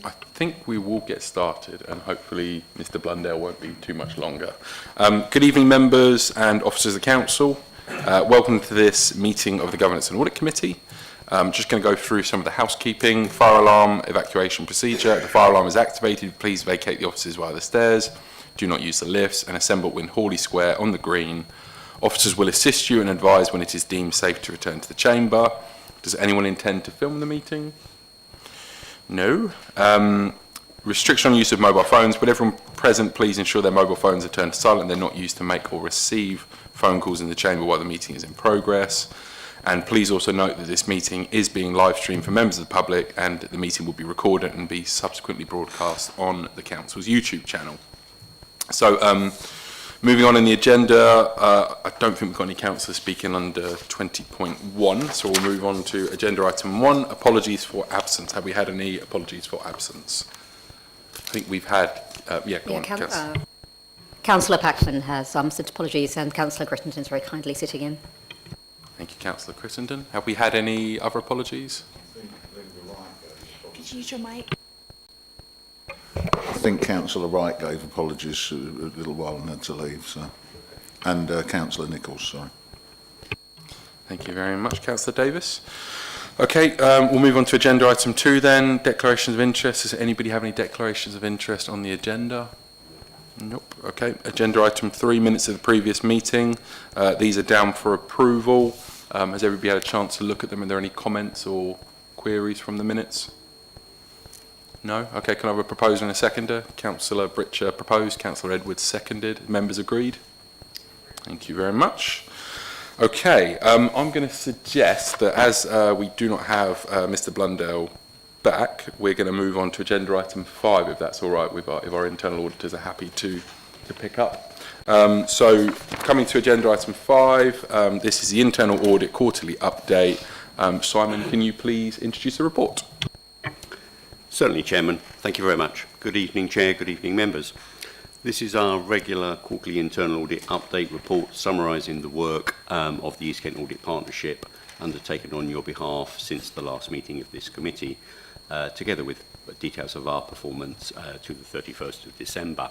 I think we will get started, and hopefully Mr. Blundell won't be too much longer. Good evening, members and officers of the Council. Welcome to this meeting of the Governance and Audit Committee. I'm just going to go through some of the housekeeping, fire alarm, evacuation procedure. If the fire alarm is activated, please vacate the offices via the stairs. Do not use the lifts and assemble in Hawley Square on the green. Officers will assist you and advise when it is deemed safe to return to the chamber. Does anyone intend to film the meeting? No. Restriction on use of mobile phones. Would everyone present please ensure their mobile phones are turned to silent? They're not used to make or receive phone calls in the chamber while the meeting is in progress. And please also note that this meeting is being live streamed for members of the public, and the meeting will be recorded and be subsequently broadcast on the Council's YouTube channel. So, moving on in the agenda, I don't think we've got any councillors speaking under 20.1, so we'll move on to agenda item 1, apologies for absence. Have we had any apologies for absence? I think we've had, Councillor Paxman has sent apologies, and Councillor Crittenden is very kindly sitting in. Thank you, Councillor Crittenden. Have we had any other apologies? Could you use your mic? I think Councillor Wright gave apologies a little while and had to leave, so. And Councillor Nichols, sorry. Thank you very much, Councillor Davis. Okay, we'll move on to agenda item 2 then, declarations of interest. Does anybody have any declarations of interest on the agenda? Nope. Okay, agenda item 3, minutes of the previous meeting. These are down for approval. Has everybody had a chance to look at them? Are there any comments or queries from the minutes? No? Okay, can I have a proposer and a seconder? Councillor Britcher proposed, Councillor Edwards seconded. Members agreed? Thank you very much. Okay, I'm going to suggest that as we do not have Mr. Blundell back, we're going to move on to agenda item 5, if that's all right, if our internal auditors are happy to pick up. So, coming to agenda item 5, this is the internal audit quarterly update. Simon, can you please introduce the report? Certainly, Chairman. Thank you very much. Good evening, Chair. Good evening, members. This is our regular quarterly internal audit update report summarising the work of the East Kent Audit Partnership undertaken on your behalf since the last meeting of this committee, together with details of our performance to the 31st of December.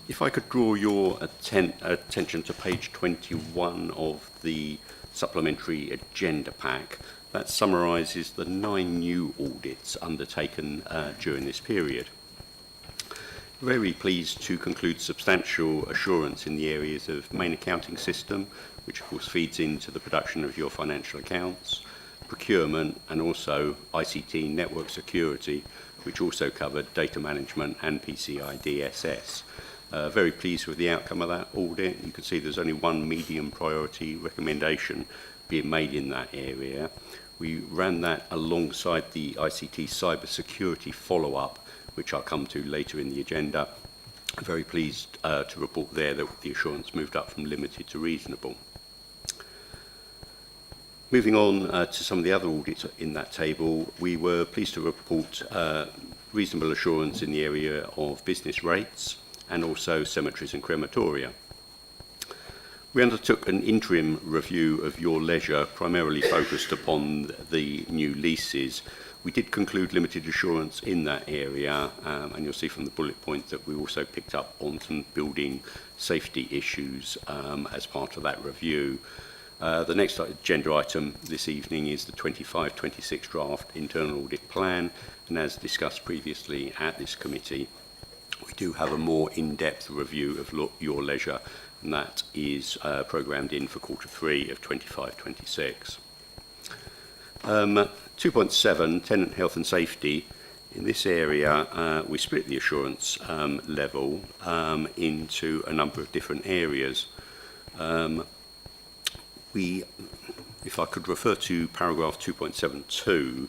If I could draw your attention to page 21 of the supplementary agenda pack, that summarises the 9 new audits undertaken during this period. Very pleased to conclude substantial assurance in the areas of main accounting system, which of course feeds into the production of your financial accounts, procurement, and also ICT network security, which also covered data management and PCI DSS. Very pleased with the outcome of that audit. You can see there's only one medium priority recommendation being made in that area. We ran that alongside the ICT cyber security follow-up, which I'll come to later in the agenda. I'm very pleased to report there that the assurance moved up from limited to reasonable. Moving on to some of the other audits in that table, we were pleased to report reasonable assurance in the area of business rates and also cemeteries and crematoria. We undertook an interim review of your leisure, primarily focused upon the new leases. We did conclude limited assurance in that area, and you'll see from the bullet point that we also picked up on some building safety issues as part of that review. The next agenda item this evening is the 25-26 draft internal audit plan, and as discussed previously at this committee, we do have a more in-depth review of your leisure, and that is programmed in for Q3 of 25-26. 2.7, tenant health and safety. In this area, we split the assurance level into a number of different areas. If I could refer to paragraph 2.72,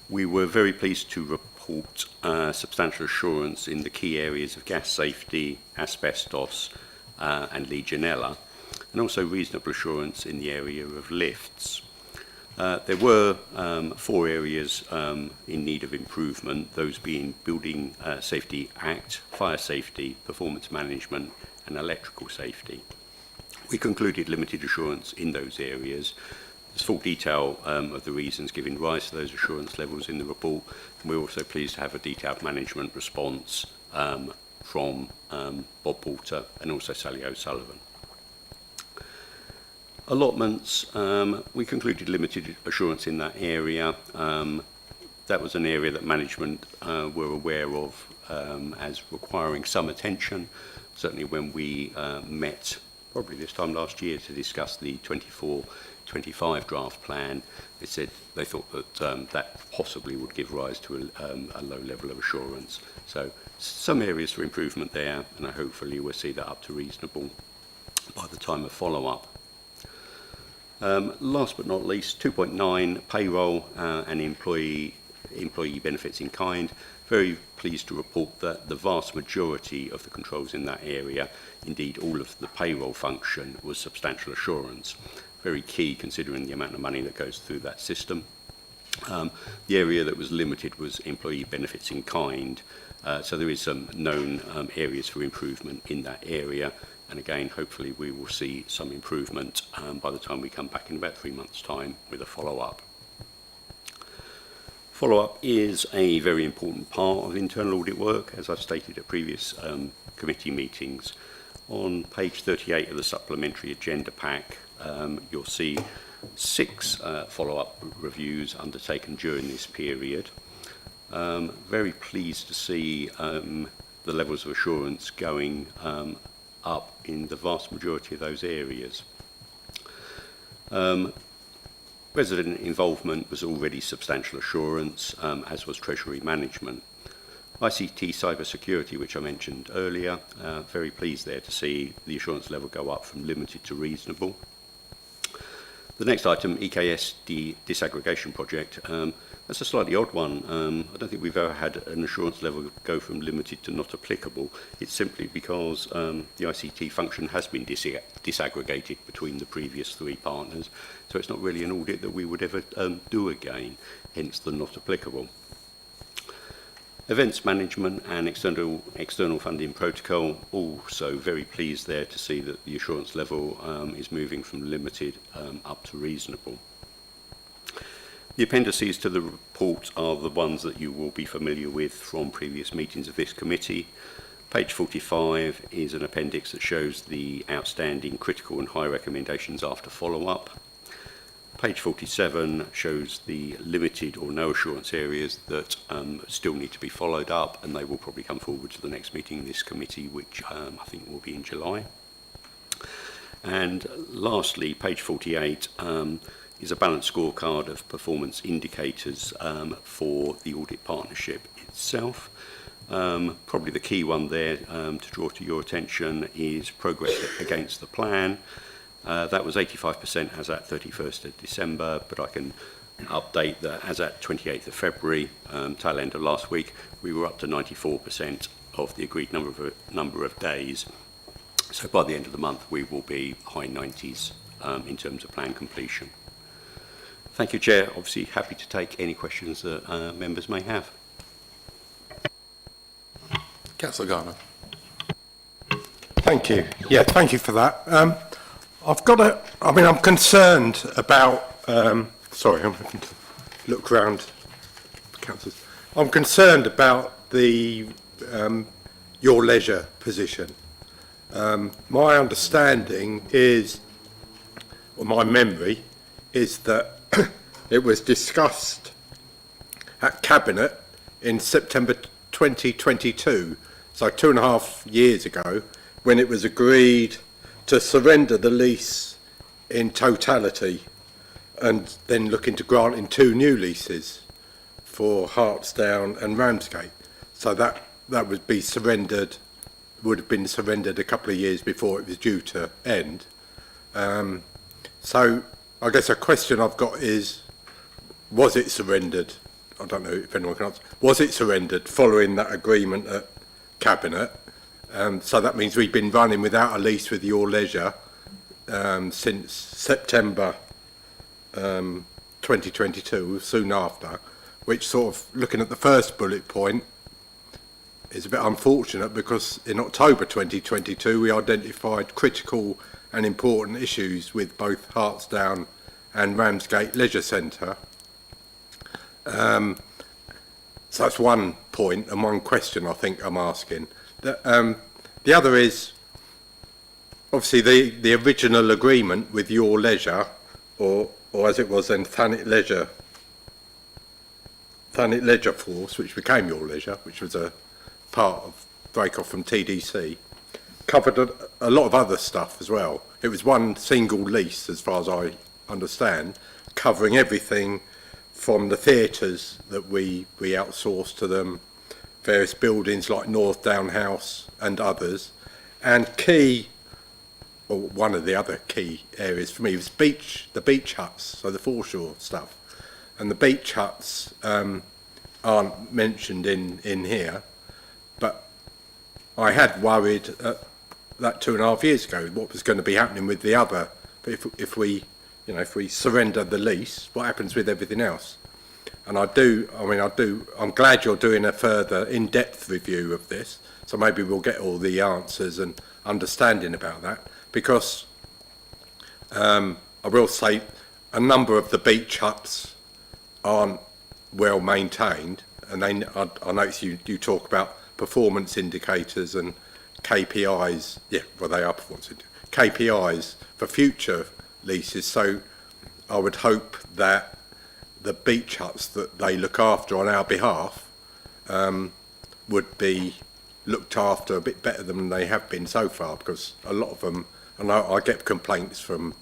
we were very pleased to report substantial assurance in the key areas of gas safety, asbestos, and Legionella, and also reasonable assurance in the area of lifts. There were 4 areas in need of improvement, those being Building Safety Act, fire safety, performance management, and electrical safety. We concluded limited assurance in those areas. There's full detail of the reasons giving rise to those assurance levels in the report, and we're also pleased to have a detailed management response from Bob Porter and also Sally O'Sullivan. Allotments, we concluded limited assurance in that area. That was an area that management were aware of as requiring some attention, certainly when we met probably this time last year to discuss the 24-25 draft plan. They said they thought that that possibly would give rise to a low level of assurance. So some areas for improvement there, and hopefully we'll see that up to reasonable by the time of follow-up. Last but not least, 2.9 payroll and employee benefits in kind. Very pleased to report that the vast majority of the controls in that area, indeed all of the payroll function, was substantial assurance. Very key considering the amount of money that goes through that system. The area that was limited was employee benefits in kind. So there is some known areas for improvement in that area. And again, hopefully we will see some improvement by the time we come back in about 3 months' time with a follow-up. Follow-up is a very important part of internal audit work, as I've stated at previous committee meetings. On page 38 of the supplementary agenda pack, you'll see 6 follow-up reviews undertaken during this period. Very pleased to see the levels of assurance going up in the vast majority of those areas. Resident involvement was already substantial assurance, as was Treasury management. ICT cybersecurity, which I mentioned earlier, very pleased there to see the assurance level go up from limited to reasonable. The next item, EKS disaggregation project, that's a slightly odd one. I don't think we've ever had an assurance level go from limited to not applicable. It's simply because the ICT function has been disaggregated between the previous 3 partners, so it's not really an audit that we would ever do again, hence the not applicable. Events management and external funding protocol, also very pleased there to see that the assurance level is moving from limited up to reasonable. The appendices to the report are the ones that you will be familiar with from previous meetings of this committee. Page 45 is an appendix that shows the outstanding critical and high recommendations after follow-up. Page 47 shows the limited or no assurance areas that still need to be followed up, and they will probably come forward to the next meeting of this committee, which I think will be in July. And lastly, page 48 is a balanced scorecard of performance indicators for the audit partnership itself. Probably the key one there to draw to your attention is progress against the plan. That was 85% as at 31st of December, but I can update that as at 28th of February, tail end of last week, we were up to 94% of the agreed number of days. So by the end of the month, we will be high 90s in terms of plan completion. Thank you, Chair. Obviously, happy to take any questions that members may have. Councillor Garner. Thank you. Yeah, thank you for that. I'm concerned about, sorry, I'm having to look around, councillors. I'm concerned about the, your leisure position. My understanding is, or my memory, is that it was discussed at Cabinet in September 2022, so 2.5 years ago, when it was agreed to surrender the lease in totality and then look into granting 2 new leases for Hartsdown and Ramsgate. So that would be surrendered, would have been surrendered a couple of years before it was due to end. So I guess a question I've got is, was it surrendered? I don't know if anyone can answer. Was it surrendered following that agreement at Cabinet? So that means we've been running without a lease with Your Leisure since September 2022, soon after, which sort of, looking at the first bullet point, is a bit unfortunate because in October 2022 we identified critical and important issues with both Hartsdown and Ramsgate Leisure Centre. So that's one point and one question I think I'm asking. The other is, obviously the original agreement with Your Leisure, or as it was then Thanet Leisure Force, which became Your Leisure, which was a part of break-off from TDC, covered a lot of other stuff as well. It was one single lease, as far as I understand, covering everything from the theatres that we outsourced to them, various buildings like North Down House and others, and one of the other key areas for me was the beach huts, so the foreshore stuff. And the beach huts aren't mentioned in here, but I had worried that 2.5 years ago what was going to be happening with the other. But if we surrender the lease, what happens with everything else? And I'm glad you're doing a further in-depth review of this, so maybe we'll get all the answers and understanding about that, because I will say a number of the beach huts aren't well maintained, and I notice you talk about performance indicators and KPIs. Yeah, well, they are performance indicators. KPIs for future leases, so I would hope that the beach huts that they look after on our behalf would be looked after a bit better than they have been so far, because a lot of them, and I get complaints from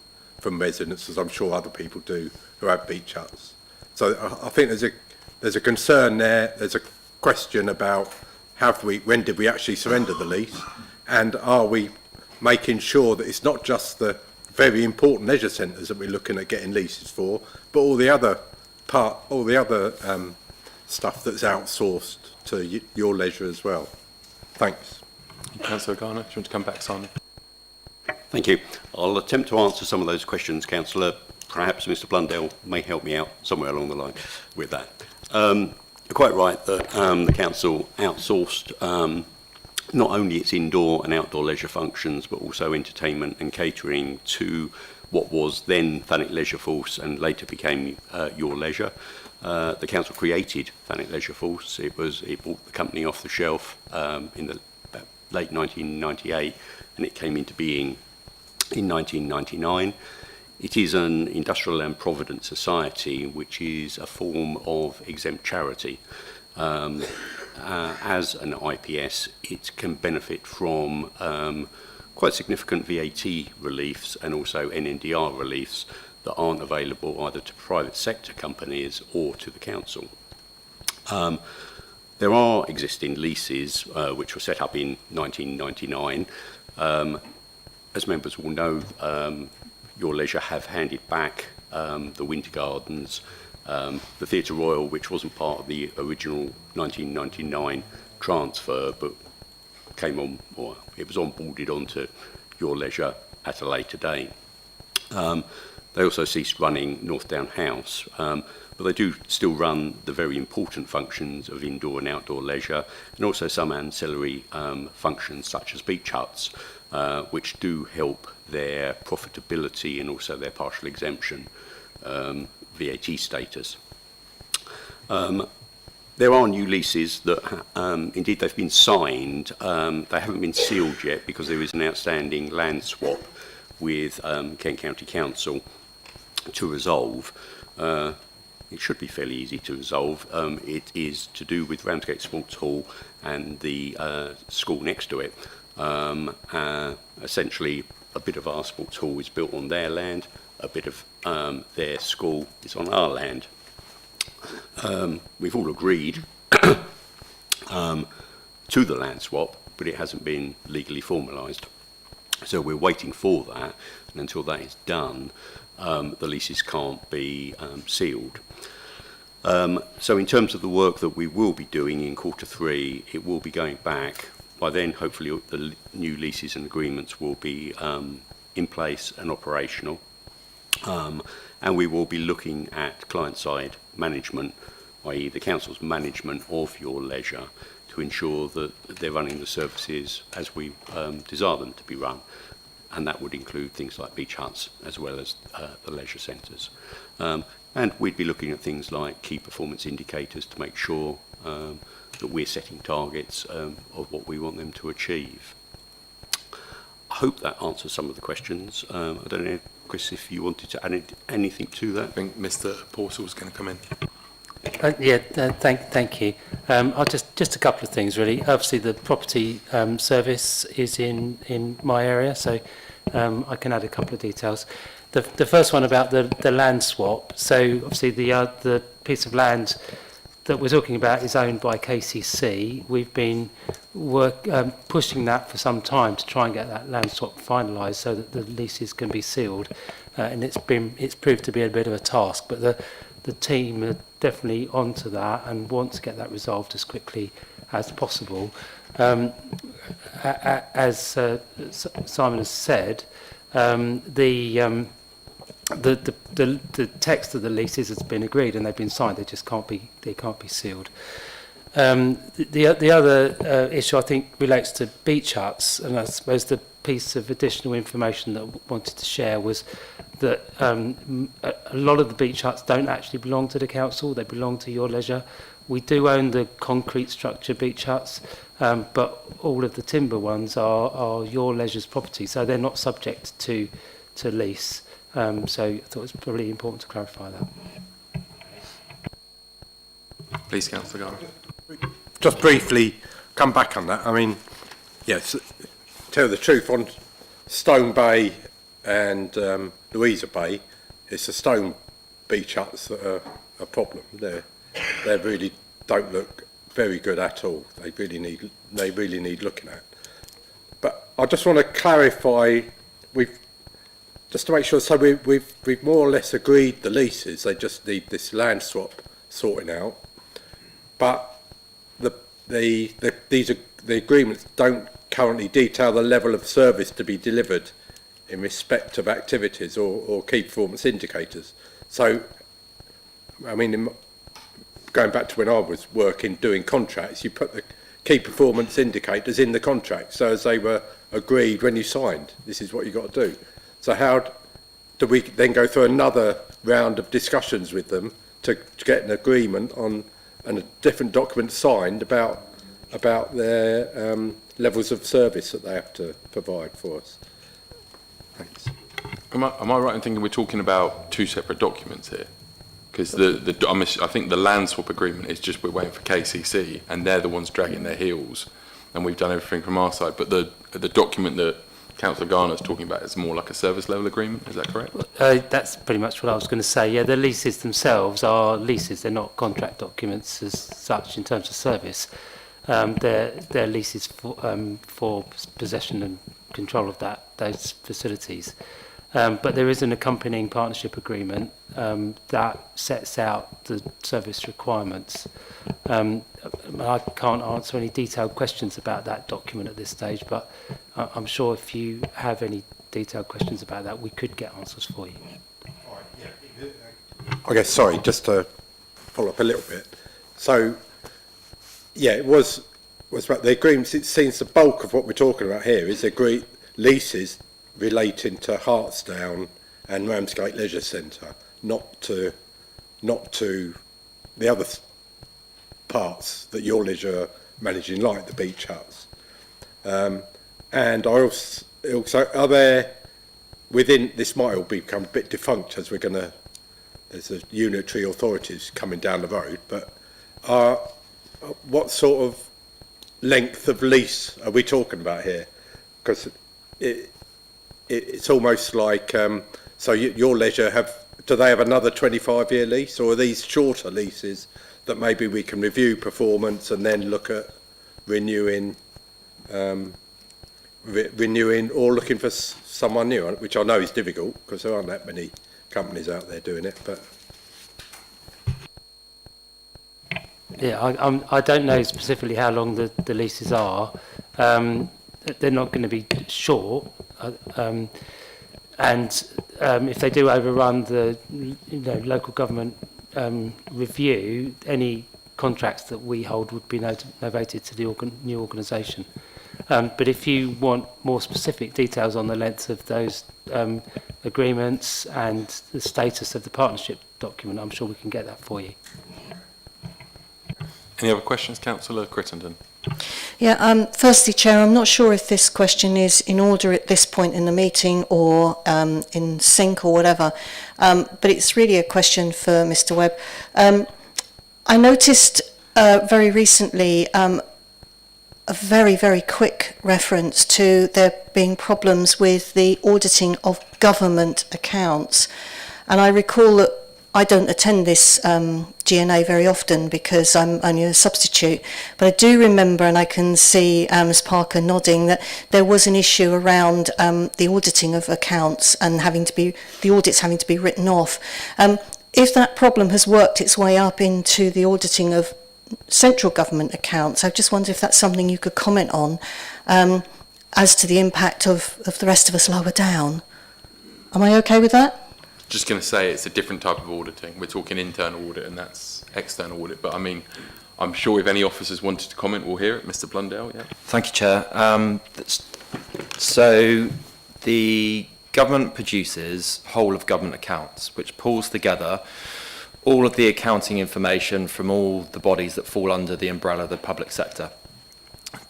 residents, as I'm sure other people do, who have beach huts. So I think there's a concern there. There's a question about when did we actually surrender the lease, and are we making sure that it's not just the very important leisure centres that we're looking at getting leases for, but all the other stuff that's outsourced to Your Leisure as well. Thanks. Councillor Garner, do you want to come back, Simon? Thank you. I'll attempt to answer some of those questions, Councillor. Perhaps Mr Blundell may help me out somewhere along the line with that. You're quite right that the council outsourced not only its indoor and outdoor leisure functions, but also entertainment and catering to what was then Thanet Leisure Force and later became Your Leisure. The council created Thanet Leisure Force. It bought the company off the shelf in the late 1998, and it came into being in 1999. It is an industrial and provident society, which is a form of exempt charity. As an IPS, it can benefit from quite significant VAT reliefs and also NNDR reliefs that aren't available either to private sector companies or to the council. There are existing leases which were set up in 1999. As members will know, Your Leisure have handed back the Winter Gardens, the Theatre Royal, which wasn't part of the original 1999 transfer, but came on, or it was onboarded onto Your Leisure at a later date. They also ceased running North Down House, but they do still run the very important functions of indoor and outdoor leisure, and also some ancillary functions such as beach huts, which do help their profitability and also their partial exemption VAT status. There are new leases that, indeed, they've been signed. They haven't been sealed yet because there is an outstanding land swap with Kent County Council to resolve. It should be fairly easy to resolve. It is to do with Ramsgate Sports Hall and the school next to it. Essentially, a bit of our sports hall is built on their land, a bit of their school is on our land. We've all agreed to the land swap, but it hasn't been legally formalised. So we're waiting for that, and until that is done, the leases can't be sealed. So in terms of the work that we will be doing in Q3, it will be going back. By then, hopefully, the new leases and agreements will be in place and operational. And we will be looking at client-side management, i.e. the council's management of Your Leisure, to ensure that they're running the services as we desire them to be run. and that would include things like beach huts as well as the leisure centres. And we'd be looking at things like key performance indicators to make sure that we're setting targets of what we want them to achieve. I hope that answers some of the questions. I don't know, Chris, if you wanted to add anything to that. I think Mr. Portal's going to come in. Thank you. I'll just a couple of things really. Obviously, the property service is in my area, so I can add a couple of details. The first one about the land swap. So obviously, the piece of land that we're talking about is owned by KCC. We've been pushing that for some time to try and get that land swap finalised so that the leases can be sealed, and it's proved to be a bit of a task, but the team are definitely onto that and want to get that resolved as quickly as possible. As Simon has said, the text of the leases has been agreed and they've been signed. They just can't be sealed. The other issue I think relates to beach huts, and I suppose the piece of additional information that I wanted to share was that a lot of the beach huts don't actually belong to the council, they belong to Your Leisure. We do own the concrete structure beach huts, but all of the timber ones are Your Leisure's property, so they're not subject to lease. So I thought it was probably important to clarify that. Please, Councillor Garner. Just briefly come back on that. I mean, yes, tell the truth, on Stone Bay and Louisa Bay, it's the stone beach huts that are a problem. They really don't look very good at all. They really need looking at. But I just want to clarify, just to make sure, so we've more or less agreed the leases. They just need this land swap sorting out. But the agreements don't currently detail the level of service to be delivered in respect of activities or key performance indicators. So, I mean, going back to when I was doing contracts, you put the key performance indicators in the contract. So as they were agreed when you signed, this is what you got to do. So how do we then go through another round of discussions with them to get an agreement on and a different document signed about their levels of service that they have to provide for us? Thanks. Am I right in thinking we're talking about two separate documents here? Because I think the land swap agreement is just we're waiting for KCC and they're the ones dragging their heels, and we've done everything from our side. But the document that Councillor Garner's talking about is more like a service level agreement. Is that correct? That's pretty much what I was going to say. Yeah, the leases themselves are leases. They're not contract documents as such in terms of service. They're leases for possession and control of those facilities. But there is an accompanying partnership agreement that sets out the service requirements. I can't answer any detailed questions about that document at this stage, but I'm sure if you have any detailed questions about that, we could get answers for you. I guess, sorry, just to follow up a little bit. So, yeah, it was about the agreements. It seems the bulk of what we're talking about here is leases relating to Hartsdown and Ramsgate Leisure Centre, not to the other parts that Your Leisure are managing, like the beach huts. And I also are there within, this might all become a bit defunct as there's a unitary authorities coming down the road, but what sort of length of lease are we talking about here? Because it's almost like, so Your Leisure do they have another 25-year lease, or are these shorter leases that maybe we can review performance and then look at renewing or looking for someone new, which I know is difficult because there aren't that many companies out there doing it. But yeah, I don't know specifically how long the leases are. They're not going to be short, and if they do overrun the local government review, any contracts that we hold would be novated to the new organisation. But if you want more specific details on the length of those agreements and the status of the partnership document, I'm sure we can get that for you. Any other questions, Councillor Crittenden? Yeah, firstly, Chair, I'm not sure if this question is in order at this point in the meeting or in sync or whatever, but it's really a question for Mr. Webb. I noticed very recently a very, very quick reference to there being problems with the auditing of government accounts. And I recall that I don't attend this GNA very often because I'm only a substitute, but I do remember, and I can see Ms Parker nodding, that there was an issue around the auditing of accounts and the audits having to be written off. If that problem has worked its way up into the auditing of central government accounts, I just wonder if that's something you could comment on as to the impact of the rest of us lower down. Am I okay with that? Just going to say it's a different type of auditing. We're talking internal audit and that's external audit. But I mean, I'm sure if any officers wanted to comment, we'll hear it. Mr. Blundell, yeah. Thank you, Chair. So the government produces whole of government accounts, which pulls together all of the accounting information from all the bodies that fall under the umbrella of the public sector.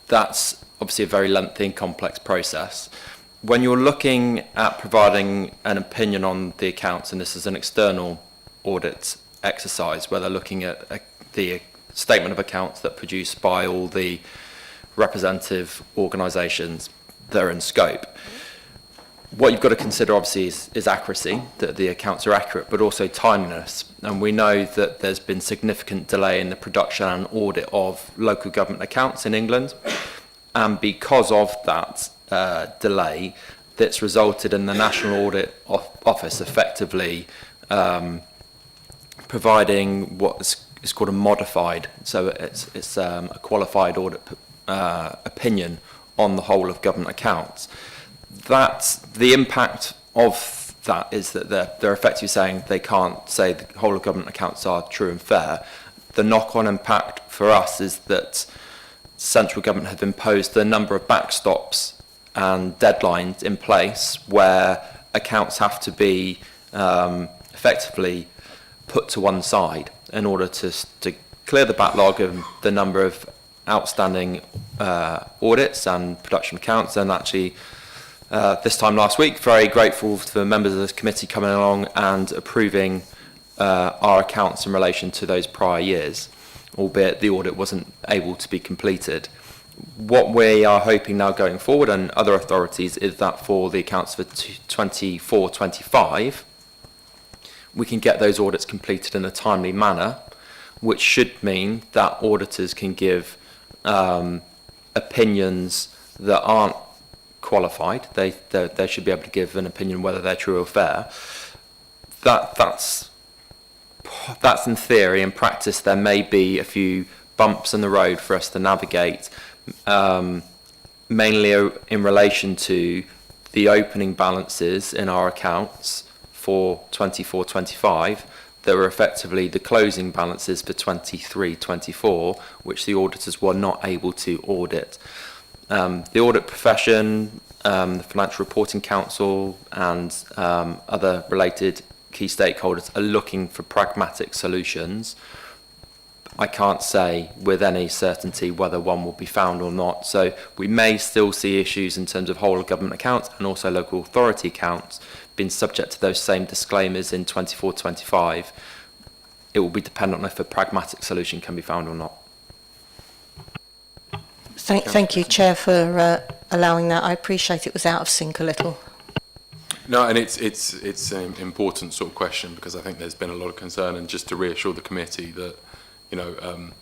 That's obviously a very lengthy and complex process. When you're looking at providing an opinion on the accounts, and this is an external audit exercise where they're looking at the statement of accounts that are produced by all the representative organisations that are in scope, what you've got to consider obviously is accuracy, that the accounts are accurate, but also timeliness. And we know that there's been significant delay in the production and audit of local government accounts in England. And because of that delay, that's resulted in the National Audit Office effectively providing what is called a modified, so it's a qualified audit opinion on the whole of government accounts. That's the impact of that is that they're effectively saying they can't say the whole of government accounts are true and fair. The knock-on impact for us is that central government have imposed a number of backstops and deadlines in place where accounts have to be effectively put to one side in order to clear the backlog of the number of outstanding audits and production accounts. And actually this time last week, very grateful for members of this committee coming along and approving our accounts in relation to those prior years, albeit the audit wasn't able to be completed. What we are hoping now going forward, and other authorities, is that for the accounts for 24-25, we can get those audits completed in a timely manner, which should mean that auditors can give opinions that aren't qualified. They should be able to give an opinion whether they're true or fair. That's in theory. In practice, there may be a few bumps in the road for us to navigate, mainly in relation to the opening balances in our accounts for 24-25 that were effectively the closing balances for 23-24, which the auditors were not able to audit. The audit profession, the Financial Reporting Council and other related key stakeholders are looking for pragmatic solutions. I can't say with any certainty whether one will be found or not. So we may still see issues in terms of whole of government accounts and also local authority accounts being subject to those same disclaimers in 24-25. It will be dependent on if a pragmatic solution can be found or not. Thank you, Chair, for allowing that. I appreciate it was out of sync a little. No, and it's an important sort of question because I think there's been a lot of concern, and just to reassure the committee that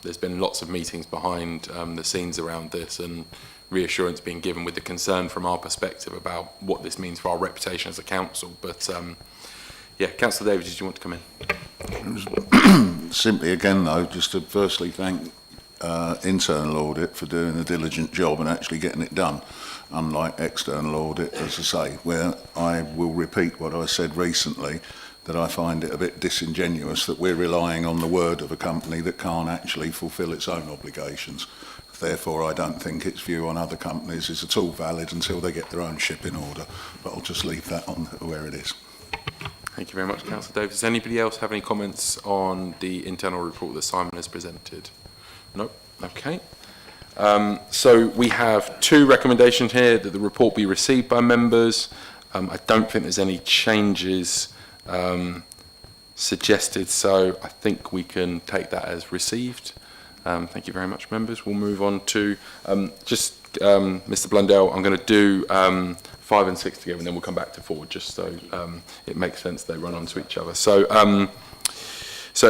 there's been lots of meetings behind the scenes around this, and reassurance being given with the concern from our perspective about what this means for our reputation as a council. But yeah, Councillor Davies, did you want to come in? Simply again though, just to firstly thank internal audit for doing a diligent job and actually getting it done, unlike external audit, as I say, where I will repeat what I said recently, that I find it a bit disingenuous that we're relying on the word of a company that can't actually fulfil its own obligations. Therefore, I don't think its view on other companies is at all valid until they get their own ship in order. But I'll just leave that on where it is. Thank you very much, Councillor Davis. Does anybody else have any comments on the internal report that Simon has presented? No? Okay. So we have two recommendations here, that the report be received by members. I don't think there's any changes suggested, so I think we can take that as received. Thank you very much, members. We'll move on to Mr. Blundell. I'm going to do 5 and 6 together, and then we'll come back to 4, just so it makes sense they run onto each other. So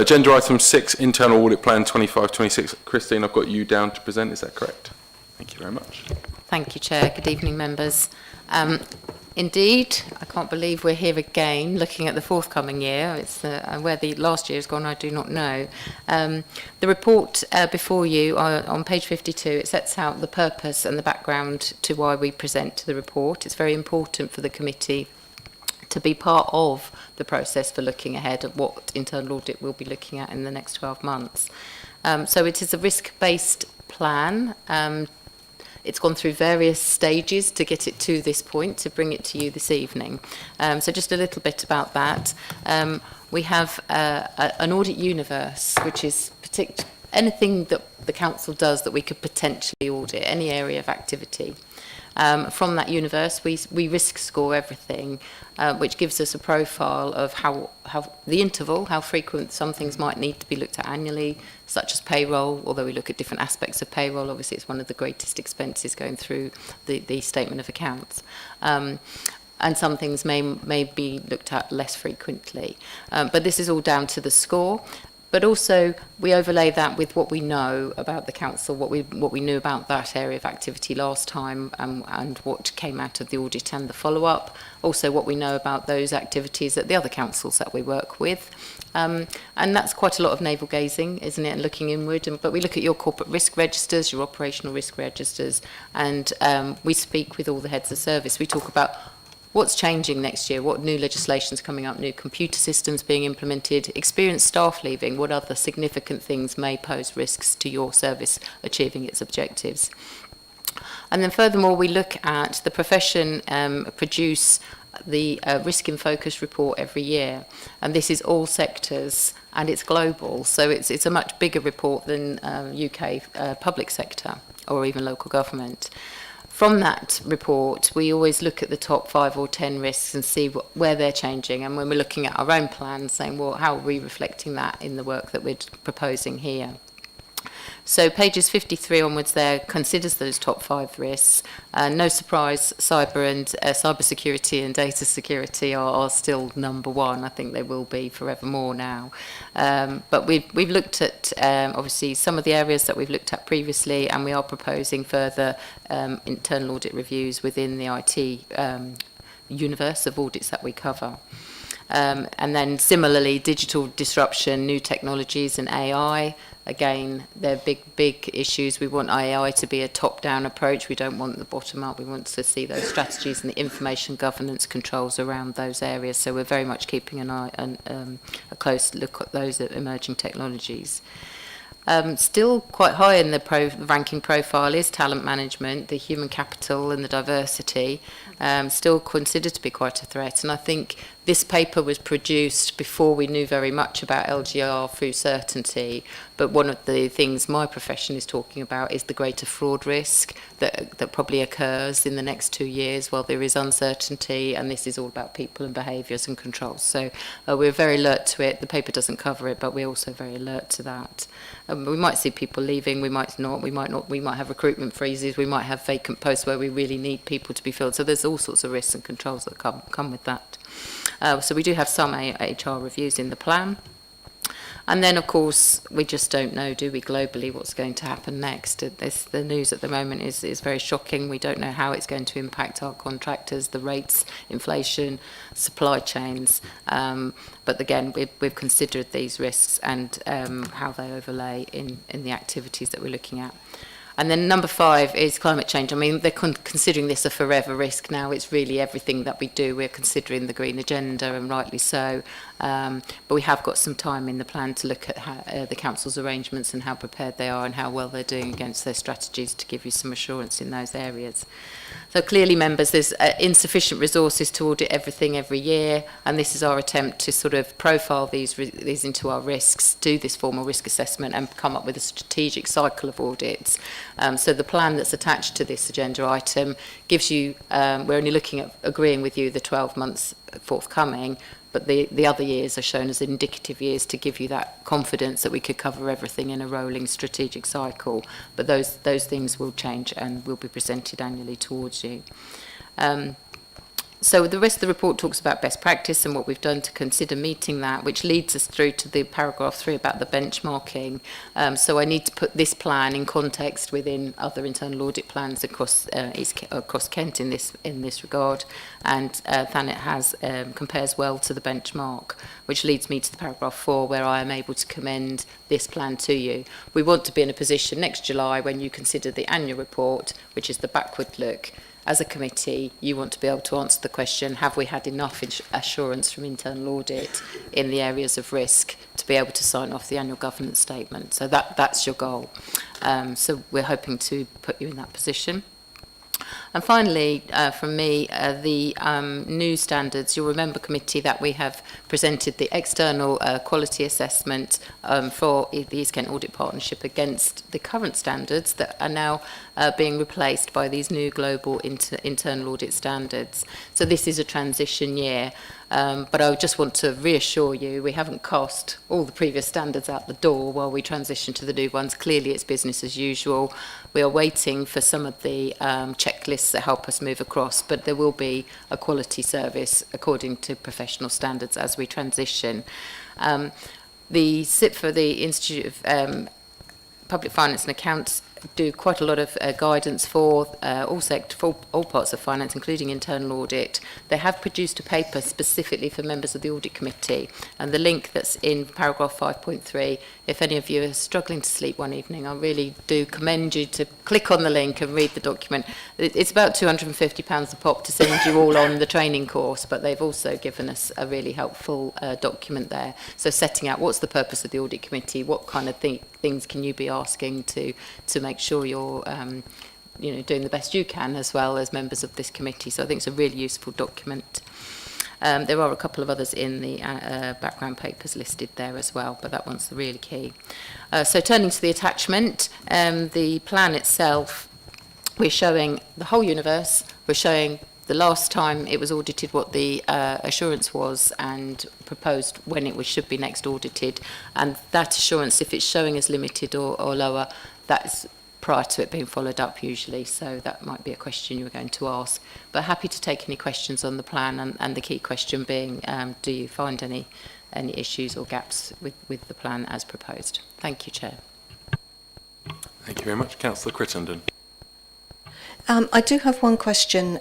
agenda item 6, internal audit plan 25-26. Christine, I've got you down to present. Is that correct? Thank you very much. Thank you, Chair. Good evening, members. Indeed, I can't believe we're here again looking at the forthcoming year. It's where the last year has gone, I do not know. The report before you on page 52, it sets out the purpose and the background to why we present the report. It's very important for the committee to be part of the process for looking ahead at what internal audit we'll be looking at in the next 12 months. So it is a risk-based plan. It's gone through various stages to get it to this point, to bring it to you this evening. So just a little bit about that. We have an audit universe, which is anything that the council does that we could potentially audit, any area of activity. From that universe, we risk score everything, which gives us a profile of how the interval, how frequent some things might need to be looked at annually, such as payroll, although we look at different aspects of payroll. Obviously, it's one of the greatest expenses going through the statement of accounts. And some things may be looked at less frequently. But this is all down to the score. But also, we overlay that with what we know about the council, what we knew about that area of activity last time, and what came out of the audit and the follow-up. Also, what we know about those activities at the other councils that we work with. And that's quite a lot of navel gazing, isn't it, and looking inward. But we look at your corporate risk registers, your operational risk registers, and we speak with all the heads of service. We talk about what's changing next year, what new legislation's coming up, new computer systems being implemented, experienced staff leaving, what other significant things may pose risks to your service achieving its objectives. And then furthermore, we look at the profession produce the Risk in Focus report every year, and this is all sectors and it's global, so it's a much bigger report than UK public sector or even local government. From that report, we always look at the top 5 or 10 risks and see where they're changing. And when we're looking at our own plans, saying, well, how are we reflecting that in the work that we're proposing here? So pages 53 onwards there considers those top 5 risks. No surprise, cyber security and data security are still number 1. I think they will be forevermore now. But we've looked at obviously some of the areas that we've looked at previously, and we are proposing further internal audit reviews within the IT universe of audits that we cover. And then similarly, digital disruption, new technologies and AI. Again, they're big issues. We want AI to be a top-down approach. We don't want the bottom-up. We want to see those strategies and the information governance controls around those areas. So we're very much keeping an eye and a close look at those ranking technologies. Still quite high in the ranking profile is talent management, the human capital and the diversity, still considered to be quite a threat. And I think this paper was produced before we knew very much about LGR through certainty, but one of the things my profession is talking about is the greater fraud risk that probably occurs in the next 2 years while there is uncertainty, and this is all about people and behaviours and controls. So we're very alert to it. The paper doesn't cover it, but we're also very alert to that. We might see people leaving, we might not, we might have recruitment freezes, we might have vacant posts where we really need people to be filled. So there's all sorts of risks and controls that come with that. So we do have some HR reviews in the plan. And then, of course, we just don't know, do we, globally, what's going to happen next. The news at the moment is very shocking. We don't know how it's going to impact our contractors, the rates, inflation, supply chains. But again, we've considered these risks and how they overlay in the activities that we're looking at. And then number 5 is climate change. I mean, they're considering this a forever risk now. It's really everything that we do. We're considering the green agenda, and rightly so. But we have got some time in the plan to look at how, the council's arrangements and how prepared they are and how well they're doing against their strategies to give you some assurance in those areas. So clearly, members, there's insufficient resources to audit everything every year, and this is our attempt to sort of profile these into our risks, do this formal risk assessment and come up with a strategic cycle of audits. So the plan that's attached to this agenda item gives you, we're only looking at agreeing with you the 12 months forthcoming, but the other years are shown as indicative years to give you that confidence that we could cover everything in a rolling strategic cycle. But those things will change and will be presented annually towards you. So the rest of the report talks about best practice and what we've done to consider meeting that, which leads us through to the paragraph 3 about the benchmarking. So I need to put this plan in context within other internal audit plans across across Kent in this regard, and Thanet compares well to the benchmark, which leads me to the paragraph 4, where I am able to commend this plan to you. We want to be in a position next July when you consider the annual report, which is the backward look. As a committee, you want to be able to answer the question, have we had enough assurance from internal audit in the areas of risk to be able to sign off the annual governance statement? So that's your goal. So we're hoping to put you in that position. And finally, from me, the new standards. You'll remember, committee, that we have presented the external quality assessment for the East Kent Audit Partnership against the current standards that are now being replaced by these new global internal audit standards. So this is a transition year. But I just want to reassure you, we haven't cast all the previous standards out the door while we transition to the new ones. Clearly, it's business as usual. We are waiting for some of the checklists that help us move across, but there will be a quality service according to professional standards as we transition. The SIP for the Institute of Public Finance and Accounts do quite a lot of guidance for all parts of finance, including internal audit. They have produced a paper specifically for members of the Audit Committee, and the link that's in paragraph 5.3, if any of you are struggling to sleep one evening, I really do commend you to click on the link and read the document. It's about £250 a pop to send you all on the training course, but they've also given us a really helpful document there. So setting out what's the purpose of the Audit Committee, what kind of things can you be asking to make sure you're doing the best you can as well as members of this committee. So I think it's a really useful document. There are a couple of others in the background papers listed there as well, but that one's the really key. So turning to the attachment, the plan itself, we're showing the whole universe. We're showing the last time it was audited, what the assurance was, and proposed when it should be next audited. And that assurance, if it's showing as limited or lower, that's prior to it being followed up usually, so that might be a question you were going to ask. But happy to take any questions on the plan, and the key question being, do you find any issues or gaps with the plan as proposed? Thank you, Chair. Thank you very much. Councillor Crittenden. I do have one question.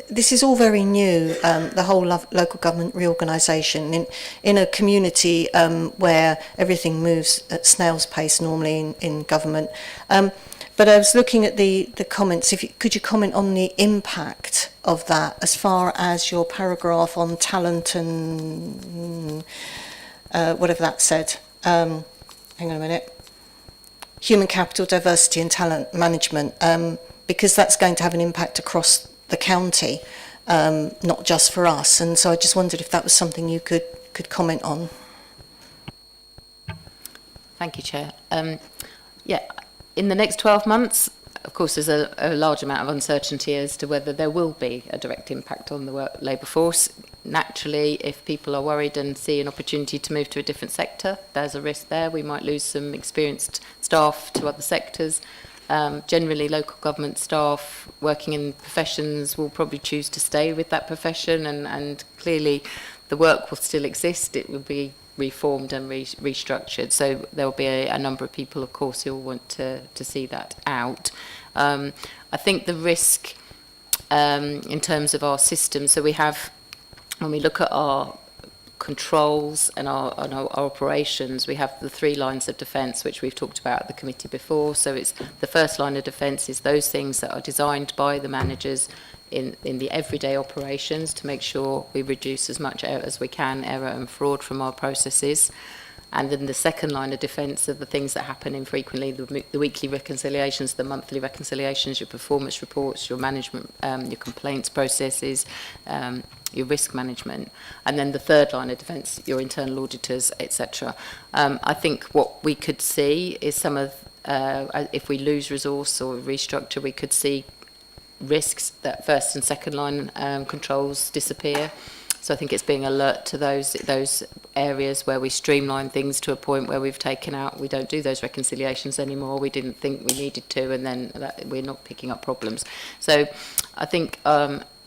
This is all very new, the whole local government reorganisation in a community where everything moves at snail's pace normally in government. But I was looking at the comments. Could you comment on the impact of that as far as your paragraph on talent and whatever that said? Hang on a minute. Human capital, diversity and talent management, because that's going to have an impact across the county, not just for us. And so I just wondered if that was something you could comment on. Thank you, Chair. Yeah, in the next 12 months, of course, there's a large amount of uncertainty as to whether there will be a direct impact on the labour force. Naturally, if people are worried and see an opportunity to move to a different sector, there's a risk there. We might lose some experienced staff to other sectors. Generally, local government staff working in professions will probably choose to stay with that profession, and clearly the work will still exist. It will be reformed and restructured. So there will be a number of people, of course, who will want to see that out. I think the risk in terms of our system, so we have, when we look at our controls and our operations, we have the 3 lines of defence, which we've talked about at the committee before. So it's the first line of defence is those things that are designed by the managers in the everyday operations to make sure we reduce as much as we can error and fraud from our processes. And then the second line of defence are the things that happen infrequently, the weekly reconciliations, the monthly reconciliations, your performance reports, your management, your complaints processes, your risk management. And then the third line of defence, your internal auditors, etc. I think what we could see is some of, if we lose resource or restructure, we could see risks that first and second line controls disappear. So I think it's being alert to those areas where we streamline things to a point where we've taken out, we don't do those reconciliations anymore, we didn't think we needed to, and then we're not picking up problems. So I think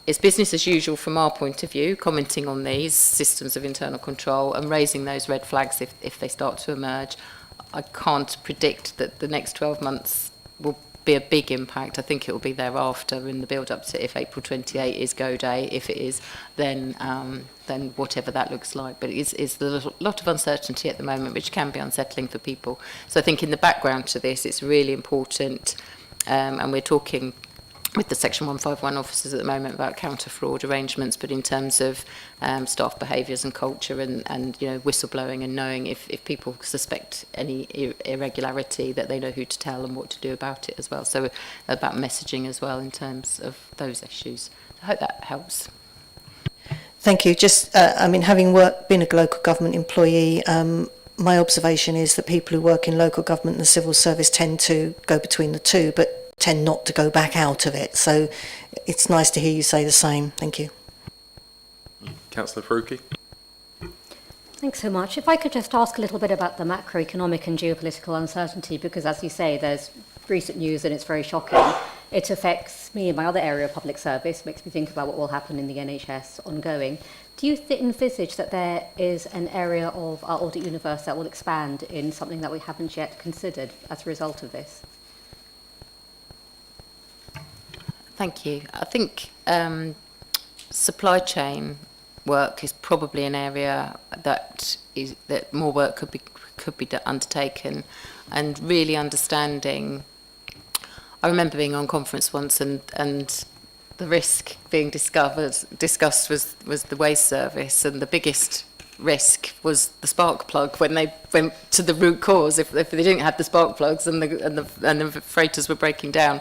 it's business as usual from our point of view, commenting on these systems of internal control and raising those red flags if they start to emerge. I can't predict that the next 12 months will be a big impact. I think it will be thereafter in the build up to if April 28 is go day. If it is, then whatever that looks like. But it's a lot of uncertainty at the moment, which can be unsettling for people. So I think in the background to this, it's really important, and we're talking with the Section 151 officers at the moment about counter-fraud arrangements, but in terms of staff behaviours and culture and whistleblowing and knowing if people suspect any irregularity, that they know who to tell and what to do about it as well. So about messaging as well in terms of those issues. I hope that helps. Thank you. Just, having been a local government employee, my observation is that people who work in local government and the civil service tend to go between the two, but tend not to go back out of it. So it's nice to hear you say the same. Thank you. Councillor Faruqi. Thanks so much. If I could just ask a little bit about the macroeconomic and geopolitical uncertainty, because as you say, there's recent news and it's very shocking. It affects me in my other area of public service, makes me think about what will happen in the NHS ongoing. Do you envisage that there is an area of our audit universe that will expand in something that we haven't yet considered as a result of this? Thank you. I think supply chain work is probably an area that more work could be undertaken, and really understanding. I remember being on conference once, and the risk being discussed was the waste service, and the biggest risk was the spark plug when they went to the root cause. If they didn't have the spark plugs and the freighters were breaking down,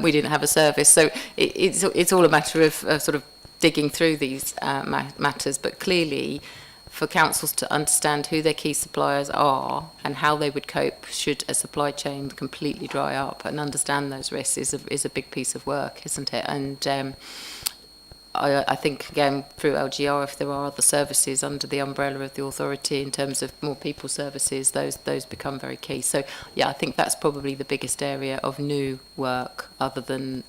we didn't have a service. So it's all a matter of sort of digging through these matters, but clearly for councils to understand who their key suppliers are and how they would cope should a supply chain completely dry up, and understand those risks is a big piece of work, isn't it? And I think, again, through LGR, if there are other services under the umbrella of the authority in terms of more people services, those become very key. So, yeah, I think that's probably the biggest area of new work, other than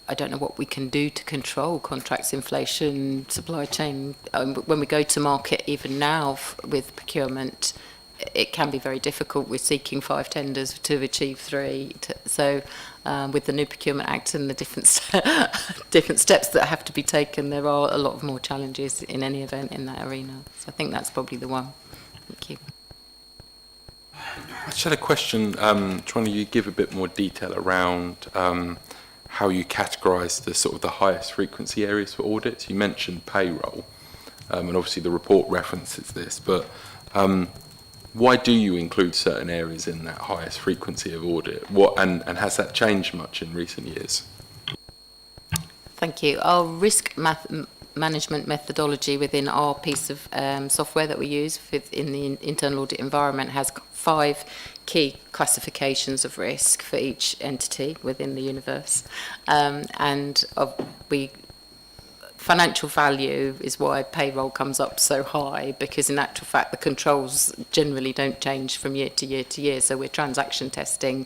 I don't know what we can do to control contracts, inflation, supply chain. When we go to market, even now with procurement, it can be very difficult. We're seeking 5 tenders to achieve 3. So with the new Procurement Act and the different steps that have to be taken, there are a lot more challenges in any event in that arena. So I think that's probably the one. Thank you. I just had a question, trying to give a bit more detail around how you categorise the highest frequency areas for audits. You mentioned payroll, and obviously the report references this, but why do you include certain areas in that highest frequency of audit? And has that changed much in recent years? Thank you. Our risk management methodology within our piece of software that we use in the internal audit environment has 5 key classifications of risk for each entity within the universe. Financial value is why payroll comes up so high, because in actual fact the controls generally don't change from year to year to year, so we're transaction testing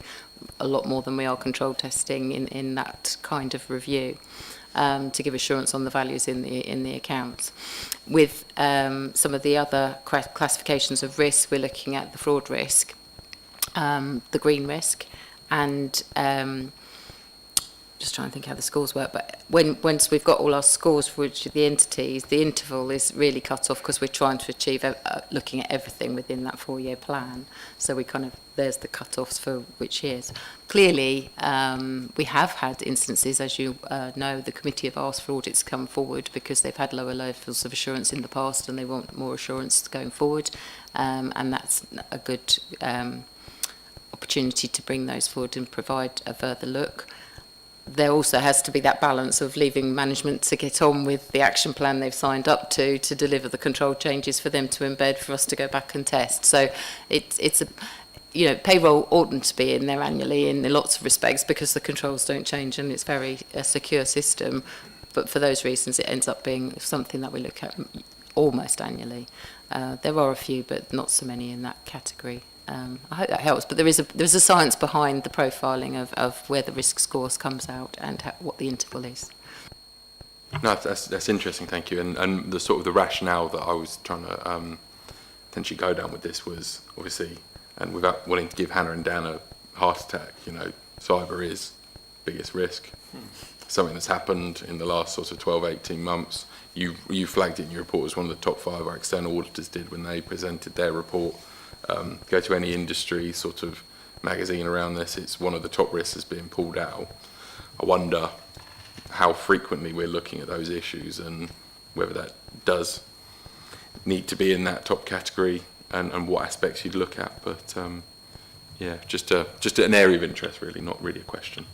a lot more than we are control testing in that kind of review, to give assurance on the values in the accounts. With some of the other classifications of risk, we're looking at the fraud risk, the green risk, and just trying to think how the scores work, but once we've got all our scores for each of the entities, the interval is really cut off because we're trying to achieve looking at everything within that 4-year plan. So we kind of, there's the cut-offs for which years. Clearly, we have had instances, as you know, the committee have asked for audits to come forward because they've had lower levels of assurance in the past and they want more assurance going forward. And that's a good opportunity to bring those forward and provide a further look. There also has to be that balance of leaving management to get on with the action plan they've signed up to deliver the control changes for them to embed for us to go back and test. So it's a, you know, payroll oughtn't to be in there annually in lots of respects because the controls don't change and it's very a secure system. But for those reasons, it ends up being something that we look at almost annually. There are a few, but not so many in that category. I hope that helps, but there is a science behind the profiling of where the risk scores comes out and what the interval is. No, that's interesting, thank you. And the sort of the rationale that I was trying to potentially go down with this was obviously, and without wanting to give Hannah and Dan a heart attack, you know, cyber is biggest risk. Something that's happened in the last sort of 12, 18 months. You flagged it in your report as one of the top 5 our external auditors did when they presented their report. Go to any industry sort of magazine around this, it's one of the top risks that's being pulled out. I wonder how frequently we're looking at those issues and whether that does need to be in that top category and what aspects you'd look at. But yeah, just an area of interest really, not really a question.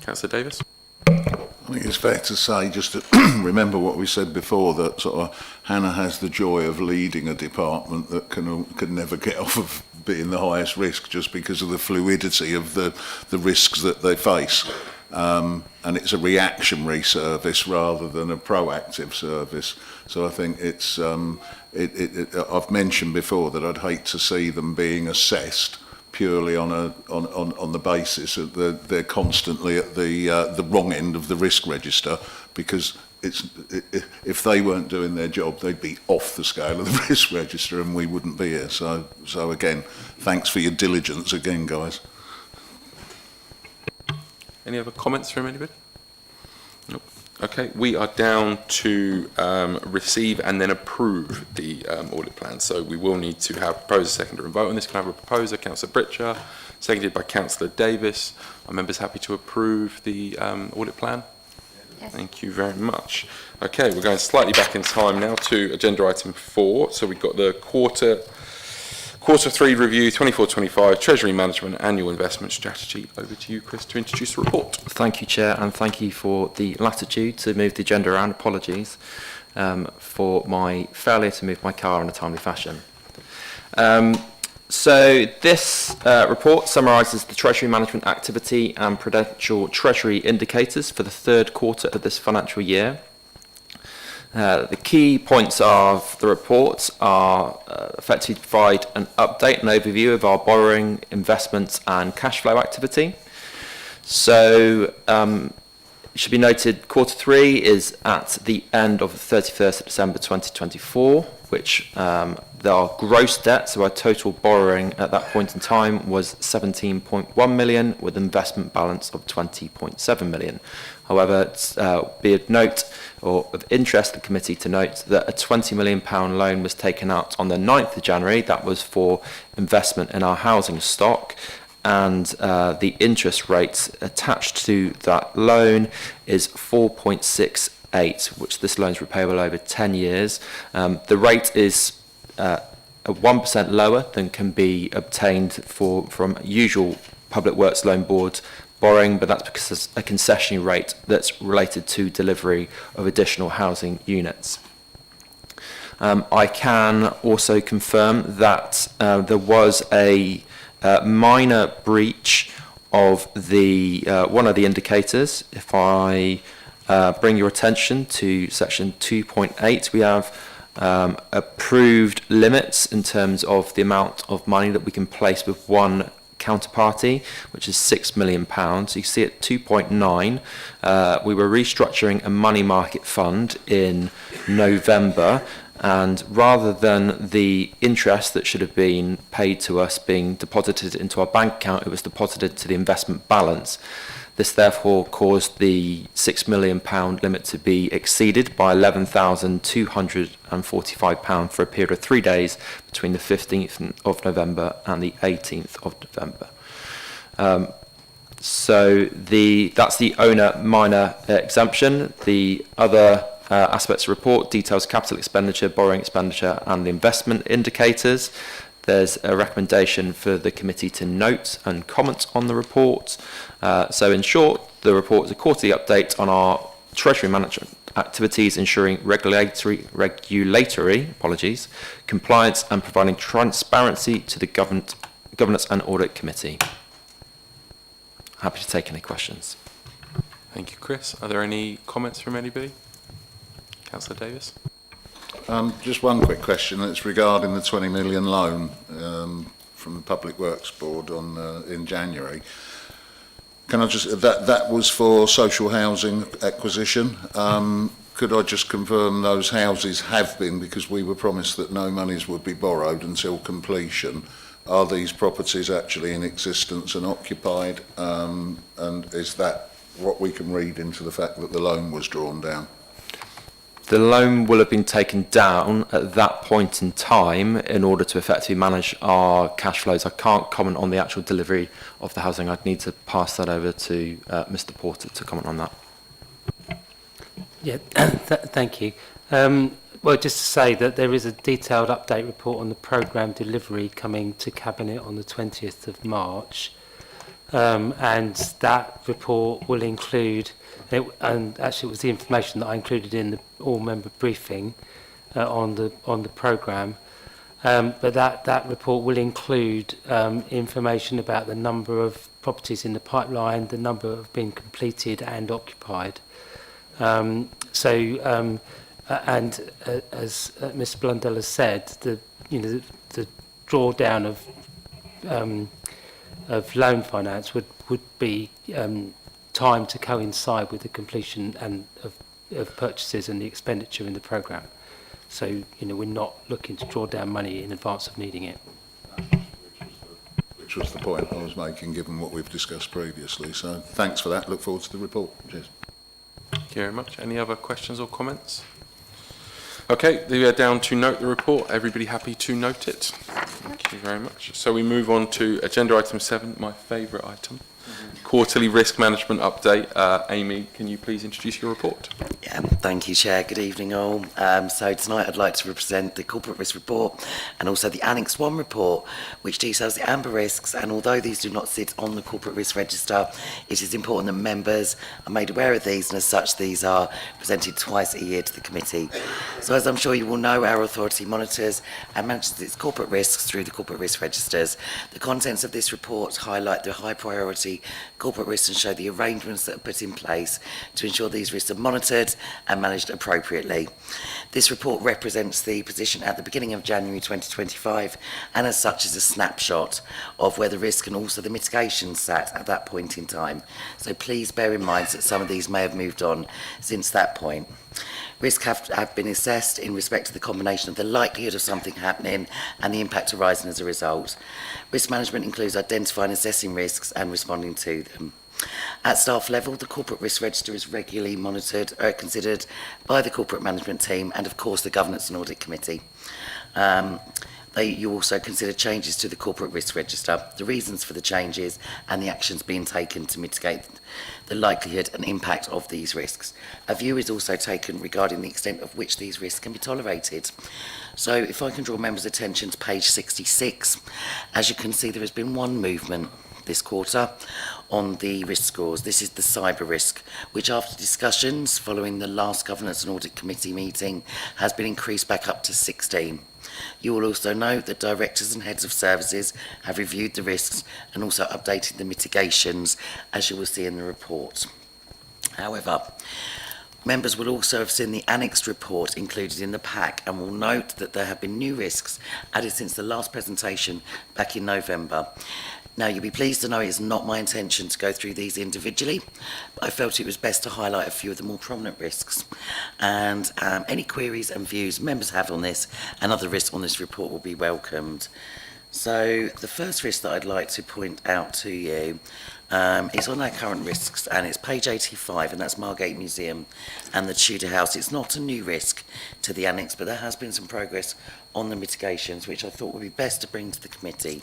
Councillor Davis? I think it's fair to say, just to remember what we said before, that sort of Hannah has the joy of leading a department that can never get off of being the highest risk just because of the fluidity of the risks that they face. And it's a reactionary service rather than a proactive service. So I think it's, I've mentioned before that I'd hate to see them being assessed purely on the basis that they're constantly at the wrong end of the risk register, because if they weren't doing their job, they'd be off the scale of the risk register and we wouldn't be here. So again, thanks for your diligence again, guys. Any other comments from anybody? Nope. Okay, we are down to receive and then approve the audit plan. So we will need to have proposer, seconder and vote on this. Can I have a proposer, Councillor Pritchard, seconded by Councillor Davis. Are members happy to approve the audit plan? Yes. Thank you very much. Okay, we're going slightly back in time now to agenda item 4. So we've got the quarter 3 review, 24-25, Treasury Management Annual Investment Strategy. Over to you, Chris, to introduce the report. Thank you, Chair, and thank you for the latitude to move the agenda around. Apologies for my failure to move my car in a timely fashion. So this report summarises the Treasury Management activity and prudential Treasury indicators for the 3rd quarter of this financial year. The key points of the report are effectively to provide an update and overview of our borrowing, investments and cash flow activity. So it should be noted quarter 3 is at the end of the 31st of December 2024, which our gross debt, so our total borrowing at that point in time, was 17.1 million with an investment balance of 20.7 million. However, it's be of note or of interest to the committee to note that a £20 million loan was taken out on the 9th of January. That was for investment in our housing stock, and the interest rate attached to that loan is 4.68, which this loan is repayable over 10 years. The rate is 1% lower than can be obtained from usual Public Works Loan Board borrowing, but that's because there's a concessionary rate that's related to delivery of additional housing units. I can also confirm that there was a minor breach of the one of the indicators. If I bring your attention to section 2.8, we have approved limits in terms of the amount of money that we can place with one counterparty, which is £6 million. You can see at 2.9, we were restructuring a money market fund in November, And rather than the interest that should have been paid to us being deposited into our bank account, it was deposited to the investment balance. This therefore caused the £6 million limit to be exceeded by £11,245 for a period of 3 days between the 15th of November and the 18th of November. So that's the owner minor exemption. The other aspects of the report details capital expenditure, borrowing expenditure and the investment indicators. There's a recommendation for the committee to note and comment on the report. So in short, the report is a quarterly update on our treasury management activities, ensuring regulatory compliance and providing transparency to the Governance and Audit Committee. Happy to take any questions. Thank you, Chris. Are there any comments from anybody? Councillor Davis? Just one quick question. It's regarding the 20 million loan from the Public Works Board in January. Can I just, that was for social housing acquisition. Could I just confirm those houses have been, because we were promised that no monies would be borrowed until completion. Are these properties actually in existence and occupied? And is that what we can read into the fact that the loan was drawn down? The loan will have been taken down at that point in time in order to effectively manage our cash flows. I can't comment on the actual delivery of the housing. I'd need to pass that over to Mr. Porter to comment on that. Yeah, thank you. Well, just to say that there is a detailed update report on the programme delivery coming to Cabinet on the 20th of March. And that report will include, and actually it was the information that I included in the all-member briefing on the programme. But that report will include information about the number of properties in the pipeline, the number of being completed and occupied. And as Ms. Blundell has said, the drawdown of loan finance would be timed to coincide with the completion and of purchases and the expenditure in the programme. So, we're not looking to draw down money in advance of needing it. Which was the point I was making, given what we've discussed previously. So thanks for that. Look forward to the report. Cheers. Thank you very much. Any other questions or comments? Okay, we are down to note the report. Everybody happy to note it? Thank you very much. So we move on to agenda item 7, my favourite item. Quarterly risk management update. Amy, can you please introduce your report? Yeah, thank you, Chair. Good evening, all. So tonight I'd like to represent the Corporate Risk Report and also the Annex 1 report, which details the amber risks. And although these do not sit on the Corporate Risk Register, it is important that members are made aware of these, and as such, these are presented twice a year to the committee. So as I'm sure you will know, our authority monitors and manages its corporate risks through the Corporate Risk Registers. The contents of this report highlight the high priority corporate risks and show the arrangements that are put in place to ensure these risks are monitored and managed appropriately. This report represents the position at the beginning of January 2025 and as such is a snapshot of where the risk and also the mitigation sat at that point in time. So please bear in mind that some of these may have moved on since that point. Risks have been assessed in respect to the combination of the likelihood of something happening and the impact arising as a result. Risk management includes identifying and assessing risks and responding to them. At staff level, the Corporate Risk Register is regularly monitored or considered by the Corporate Management Team and, of course, the Governance and Audit Committee. You also consider changes to the Corporate Risk Register, the reasons for the changes and the actions being taken to mitigate the likelihood and impact of these risks. A view is also taken regarding the extent of which these risks can be tolerated. So if I can draw members' attention to page 66, as you can see there has been one movement this quarter on the risk scores. This is the cyber risk, which after discussions following the last Governance and Audit Committee meeting has been increased back up to 16. You will also note that directors and heads of services have reviewed the risks and also updated the mitigations, as you will see in the report. However, members will also have seen the annexed report included in the pack and will note that there have been new risks added since the last presentation back in November. Now, you'll be pleased to know it's not my intention to go through these individually, but I felt it was best to highlight a few of the more prominent risks. And any queries and views members have on this and other risks on this report will be welcomed. So the first risk that I'd like to point out to you is on our current risks, and it's page 85, and that's Margate Museum and the Tudor House. It's not a new risk to the annex, but there has been some progress on the mitigations, which I thought would be best to bring to the committee.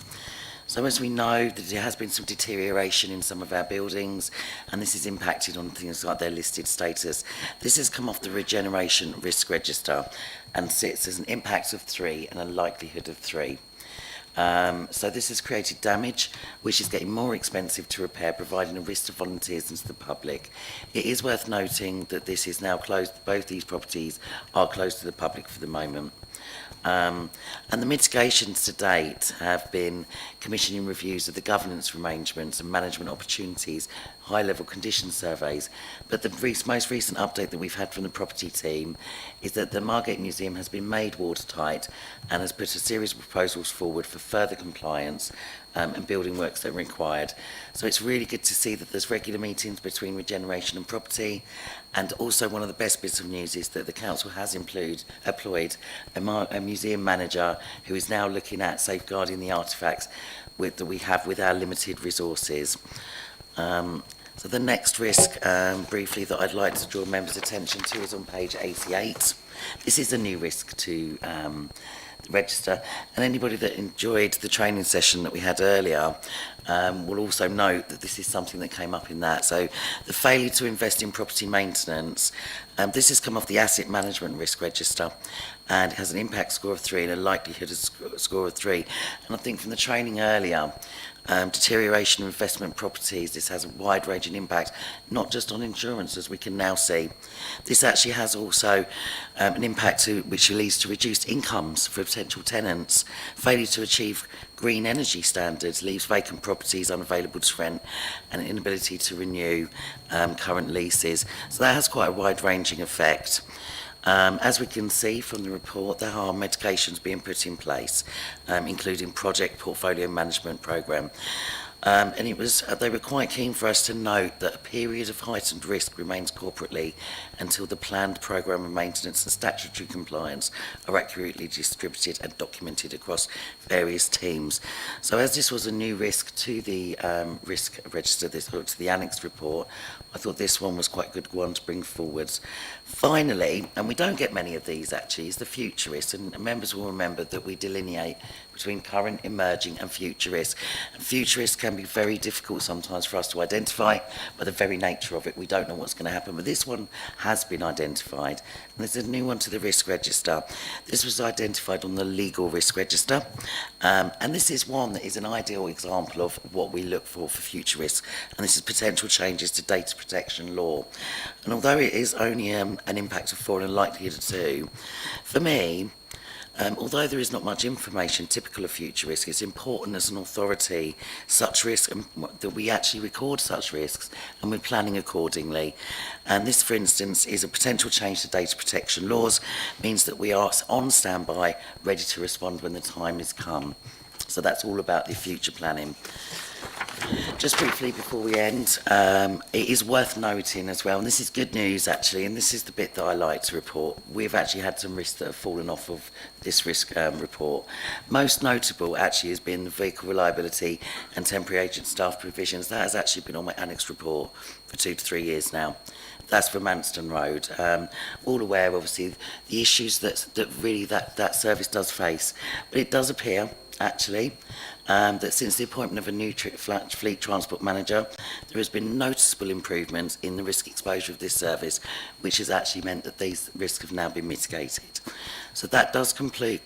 So as we know, that there has been some deterioration in some of our buildings, and this has impacted on things like their listed status. This has come off the regeneration risk register and sits as an impact of 3 and a likelihood of 3. So this has created damage, which is getting more expensive to repair, providing a risk to volunteers and to the public. It is worth noting that this is now closed. Both these properties are closed to the public for the moment. And the mitigations to date have been commissioning reviews of the governance arrangements and management opportunities, high-level condition surveys. But the most recent update that we've had from the property team is that the Margate Museum has been made watertight and has put a series of proposals forward for further compliance and building works that are required. So it's really good to see that there's regular meetings between regeneration and property, and also one of the best bits of news is that the council has employed a museum manager who is now looking at safeguarding the artefacts that we have with our limited resources. So the next risk, briefly, that I'd like to draw members' attention to is on page 88. This is a new risk to register, and anybody that enjoyed the training session that we had earlier will also note that this is something that came up in that. So the failure to invest in property maintenance, this has come off the asset management risk register, and it has an impact score of 3 and a likelihood score of 3. And I think from the training earlier, deterioration of investment properties, this has a wide-ranging impact, not just on insurance, as we can now see. This actually has also an impact which leads to reduced incomes for potential tenants. Failure to achieve green energy standards leaves vacant properties unavailable to rent, and an inability to renew current leases. So that has quite a wide-ranging effect. As we can see from the report, there are medications being put in place, including project portfolio management programme. And they were quite keen for us to note that a period of heightened risk remains corporately until the planned programme of maintenance and statutory compliance are accurately distributed and documented across various teams. So as this was a new risk to the risk register, to the annex report, I thought this one was quite a good one to bring forwards. Finally, and we don't get many of these actually, is the future risk, and members will remember that we delineate between current, emerging and future risk. And future risk can be very difficult sometimes for us to identify by the very nature of it. We don't know what's going to happen, but this one has been identified. And there's a new one to the risk register. This was identified on the legal risk register, and this is one that is an ideal example of what we look for future risks, and this is potential changes to data protection law. And although it is only an impact of 4 and a likelihood of 2, for me, although there is not much information typical of future risk, it's important as an authority such risk that we actually record such risks and we're planning accordingly. And this, for instance, is a potential change to data protection laws, means that we are on standby, ready to respond when the time has come. So that's all about the future planning. Just briefly before we end, it is worth noting as well, and this is good news actually, and this is the bit that I like to report. We've actually had some risks that have fallen off of this risk report. Most notable actually has been the vehicle reliability and temporary agent staff provisions. That has actually been on my annex report for 2 to 3 years now. That's for Manston Road. All aware, obviously, the issues that really that service does face, but it does appear actually, that since the appointment of a new fleet transport manager, there has been noticeable improvements in the risk exposure of this service, which has actually meant that these risks have now been mitigated. So that does conclude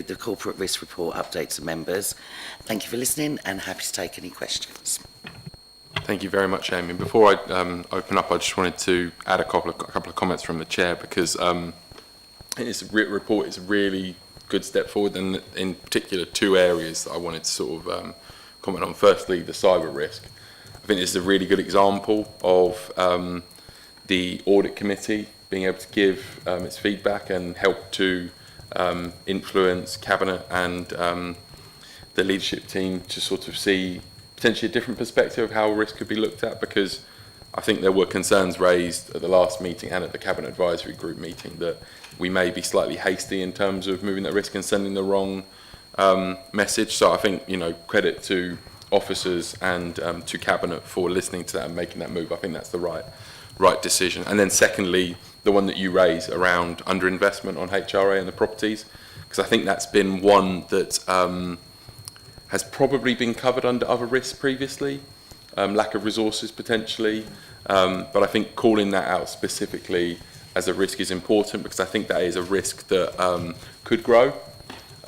the corporate risk report update to members. Thank you for listening, and happy to take any questions. Thank you very much, Amy. Before I open up, I just wanted to add a couple of comments from the chair, because I think this report is a really good step forward, and in particular 2 areas that I wanted to sort of comment on. Firstly, the cyber risk. I think this is a really good example of the Audit Committee being able to give its feedback and help to influence Cabinet and the leadership team to sort of see potentially a different perspective of how risk could be looked at? Because I think there were concerns raised at the last meeting and at the Cabinet Advisory Group meeting that we may be slightly hasty in terms of moving that risk and sending the wrong message. So I think, you know, credit to officers and to Cabinet for listening to that and making that move. I think that's the right decision. And then secondly, the one that you raise around underinvestment on HRA and the properties, because I think that's been one that has probably been covered under other risks previously, lack of resources potentially, but I think calling that out specifically as a risk is important, because I think that is a risk that could grow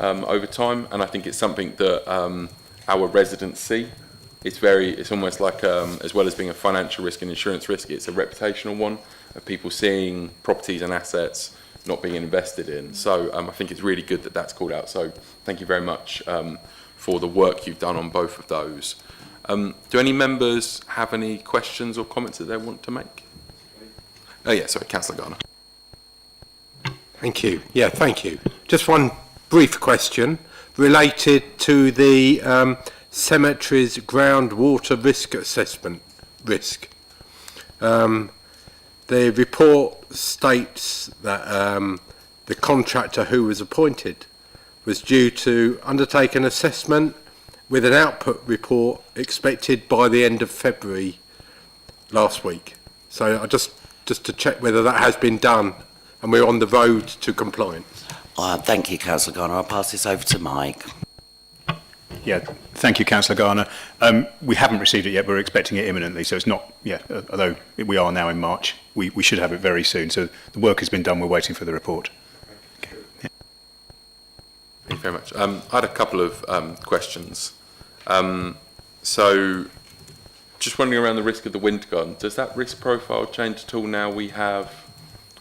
over time, and I think it's something that our residents see. It's almost like, as well as being a financial risk and insurance risk, it's a reputational one of people seeing properties and assets not being invested in. So I think it's really good that that's called out. So thank you very much for the work you've done on both of those. Do any members have any questions or comments that they want to make? Oh yeah, sorry, Councillor Garner. Thank you. Yeah, thank you. Just one brief question related to the cemetery's groundwater risk assessment risk. The report states that the contractor who was appointed was due to undertake an assessment with an output report expected by the end of February last week. So I just to check whether that has been done and we're on the road to compliance. Thank you, Councillor Garner. I'll pass this over to Mike. Yeah, thank you, Councillor Garner. We haven't received it yet. We're expecting it imminently, so it's not, although we are now in March, we should have it very soon. So the work has been done. We're waiting for the report. Okay. Yeah. Thank you very much. I had a couple of questions. So just wondering around the risk of the Winter Garden, does that risk profile change at all now we have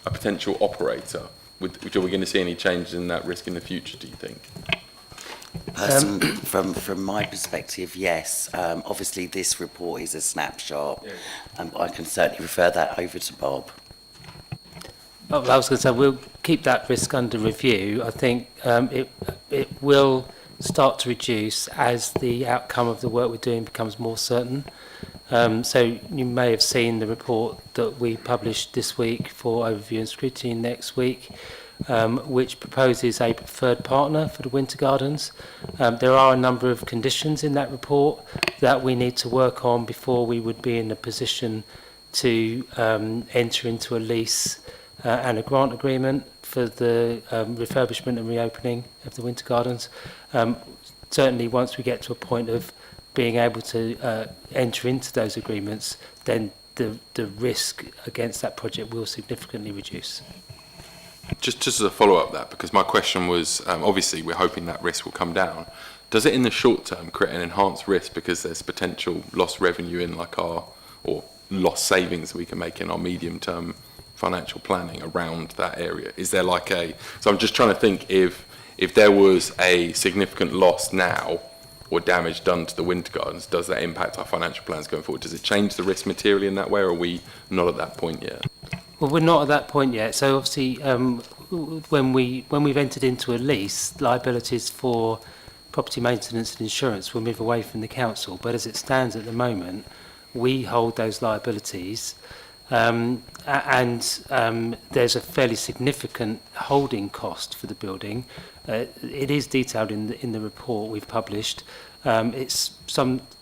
a potential operator? Are we going to see any changes in that risk in the future, do you think? From my perspective, yes. Obviously, this report is a snapshot, and I can certainly refer that over to Bob. I was going to say, we'll keep that risk under review. I think it will start to reduce as the outcome of the work we're doing becomes more certain. So you may have seen the report that we published this week for overview and scrutiny next week, which proposes a preferred partner for the Winter Gardens. There are a number of conditions in that report that we need to work on before we would be in a position to enter into a lease and a grant agreement for the refurbishment and reopening of the Winter Gardens. Certainly once we get to a point of being able to enter into those agreements, then the risk against that project will significantly reduce. Just as a follow-up that, because my question was, obviously we're hoping that risk will come down. Does it in the short term create an enhanced risk because there's potential lost revenue in or lost savings we can make in our medium term financial planning around that area? Is there so I'm just trying to think if there was a significant loss now or damage done to the Winter Gardens, does that impact our financial plans going forward? Does it change the risk materially in that way, or are we not at that point yet? Well, we're not at that point yet. So obviously, when we've entered into a lease, liabilities for property maintenance and insurance will move away from the council. But as it stands at the moment, we hold those liabilities, and there's a fairly significant holding cost for the building. It is detailed in the report we've published. It's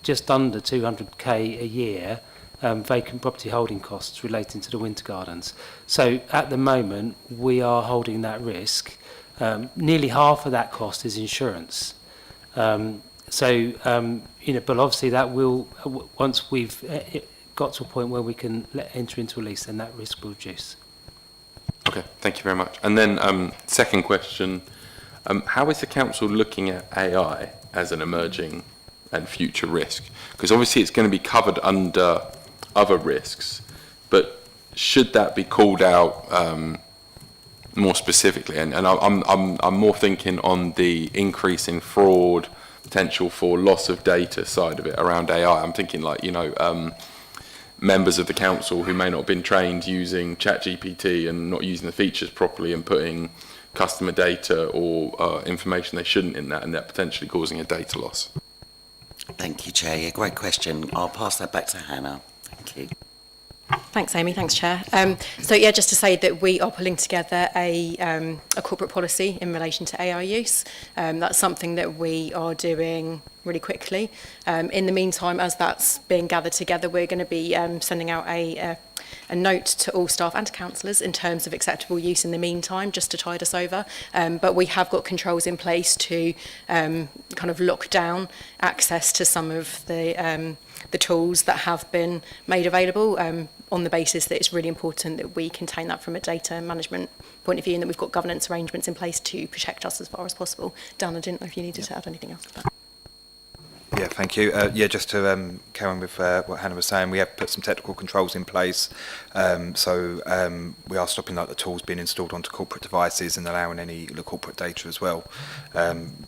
just under 200k a year. Vacant property holding costs relating to the Winter Gardens. So at the moment, we are holding that risk. Nearly half of that cost is insurance. But obviously that will, once we've got to a point where we can enter into a lease, then that risk will reduce. Okay, thank you very much. And then second question, how is the council looking at AI as an emerging and future risk? Because obviously it's going to be covered under other risks, but should that be called out more specifically? And I'm more thinking on the increase in fraud, potential for loss of data side of it around AI. I'm thinking members of the council who may not have been trained using ChatGPT and not using the features properly and putting customer data or information they shouldn't in that, and that potentially causing a data loss. Thank you, Chair. Yeah, great question. I'll pass that back to Hannah. Thank you. Thanks, Amy. Thanks, Chair. So, yeah, just to say that we are pulling together a corporate policy in relation to AI use. That's something that we are doing really quickly. In the meantime, as that's being gathered together, we're going to be sending out a note to all staff and to councillors in terms of acceptable use in the meantime, just to tide us over. But we have got controls in place to kind of lock down access to some of the tools that have been made available on the basis that it's really important that we contain that from a data management point of view and that we've got governance arrangements in place to protect us as far as possible. Dan, I didn't know if you needed to add anything else to that. Yeah, thank you. Just to carry on with what Hannah was saying, we have put some technical controls in place. So we are stopping the tools being installed onto corporate devices and allowing any the corporate data as well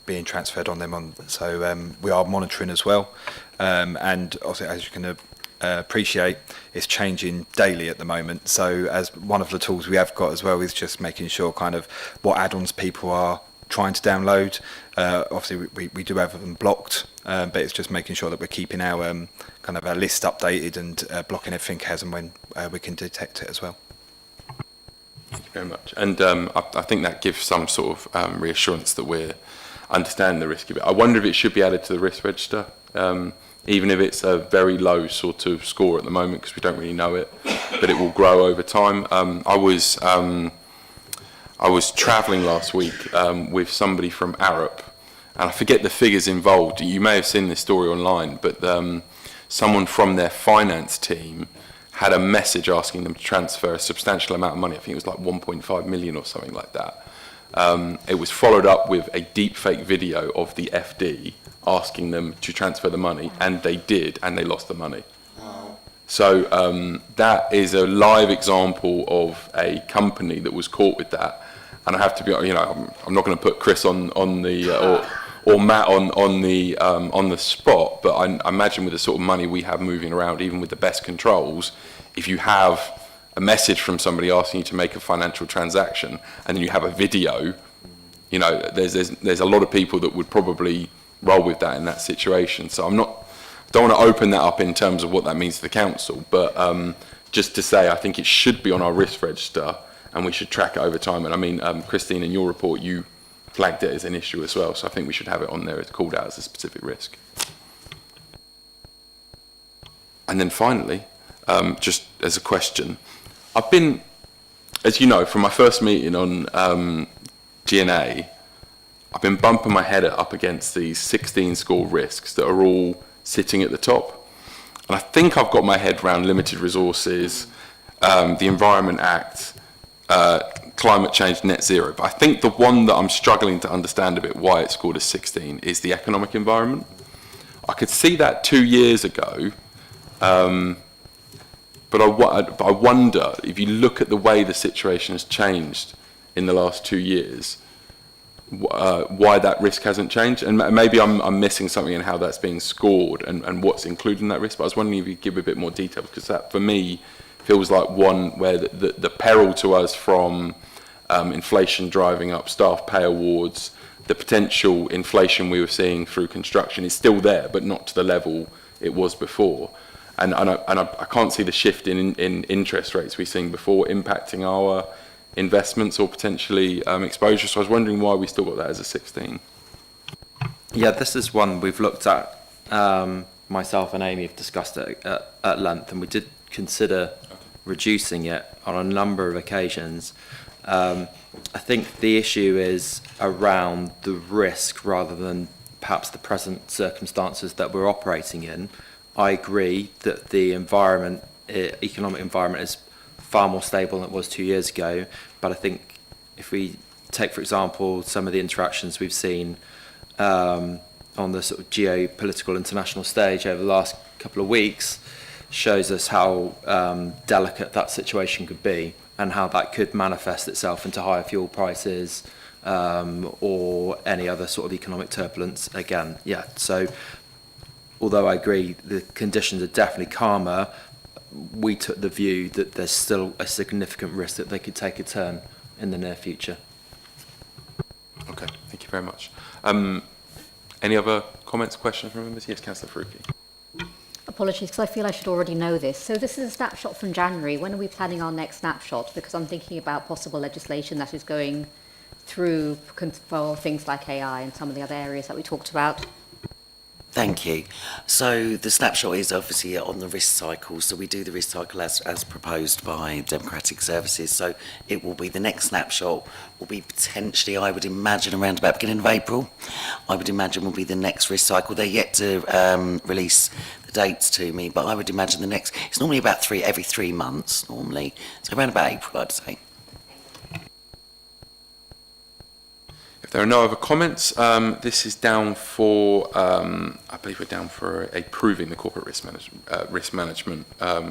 being transferred on them. So we are monitoring as well. And also, as you can appreciate, it's changing daily at the moment. So as one of the tools we have got as well is just making sure kind of what add-ons people are trying to download. Obviously we do have them blocked, but it's just making sure that we're keeping our kind of our list updated and blocking everything as and when we can detect it as well. Thank you very much. And I think that gives some sort of reassurance that we're understanding the risk of it. I wonder if it should be added to the risk register, even if it's a very low sort of score at the moment, because we don't really know it, but it will grow over time. I was travelling last week with somebody from Arup, and I forget the figures involved. You may have seen this story online, but someone from their finance team had a message asking them to transfer a substantial amount of money. I think it was like 1.5 million or something like that. It was followed up with a deep fake video of the FD asking them to transfer the money, and they did, and they lost the money. So that is a live example of a company that was caught with that. And I have to be, I'm not going to put Chris on the or Matt on the spot, but I imagine with the sort of money we have moving around, even with the best controls, if you have a message from somebody asking you to make a financial transaction, and then you have a video, there's a lot of people that would probably roll with that in that situation. So don't want to open that up in terms of what that means to the council, but just to say I think it should be on our risk register and we should track it over time. And I mean, Christine, in your report you flagged it as an issue as well, so I think we should have it on there. It's called out as a specific risk. And then finally, just as a question, I've been, as you know, from my first meeting on G&A, I've been bumping my head up against these 16 score risks that are all sitting at the top. And I think I've got my head around limited resources, the Environment Act, climate change, net zero. But I think the one that I'm struggling to understand a bit why it's scored as 16 is the economic environment. I could see that 2 years ago, but I wonder if you look at the way the situation has changed in the last 2 years, why that risk hasn't changed. And maybe I'm missing something in how that's being scored and what's included in that risk, but I was wondering if you could give a bit more detail, because that for me feels like one where the peril to us from inflation driving up staff pay awards, the potential inflation we were seeing through construction is still there, but not to the level it was before. And I can't see the shift in interest rates we've seen before impacting our investments or potentially exposure. So I was wondering why we still got that as a 16. Yeah, this is one we've looked at. Myself and Amy have discussed it at length, and we did consider reducing it on a number of occasions. I think the issue is around the risk rather than perhaps the present circumstances that we're operating in. I agree that the economic environment is far more stable than it was 2 years ago, but I think if we take, for example, some of the interactions we've seen on the sort of geopolitical international stage over the last couple of weeks, shows us how delicate that situation could be and how that could manifest itself into higher fuel prices or any other sort of economic turbulence again. Yeah, so although I agree the conditions are definitely calmer, we took the view that there's still a significant risk that they could take a turn in the near future. Okay, thank you very much. Any other comments, questions from members? Yes, Councillor Faruqi. Apologies, because I feel I should already know this. So this is a snapshot from January. When are we planning our next snapshot? Because I'm thinking about possible legislation that is going through for things like AI and some of the other areas that we talked about. Thank you. So the snapshot is obviously on the risk cycle. So we do the risk cycle as proposed by Democratic Services. So it will be the next snapshot will be potentially, I would imagine, around about beginning of April. I would imagine will be the next risk cycle. They're yet to release the dates to me, but I would imagine the next, it's normally about every 3 months normally. So around about April, I'd say. If there are no other comments, this is down for, I believe we're down for approving the corporate risk management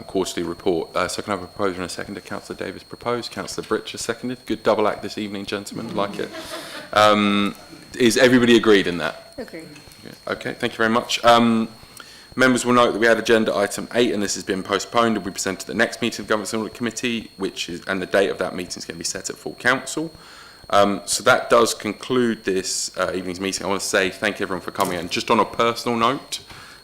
quarterly report. So can I have a proposer and a seconder? Councillor Davis proposed, Councillor Britcher seconded. Good double act this evening, gentlemen, like it. Is everybody agreed in that? Agreed. Okay, thank you very much. Members will note that we had agenda item 8 and this has been postponed and we presented at the next meeting of the Governance and Audit Committee, and the date of that meeting is going to be set at full council. So that does conclude this evening's meeting. I want to say thank you everyone for coming. And just on a personal note,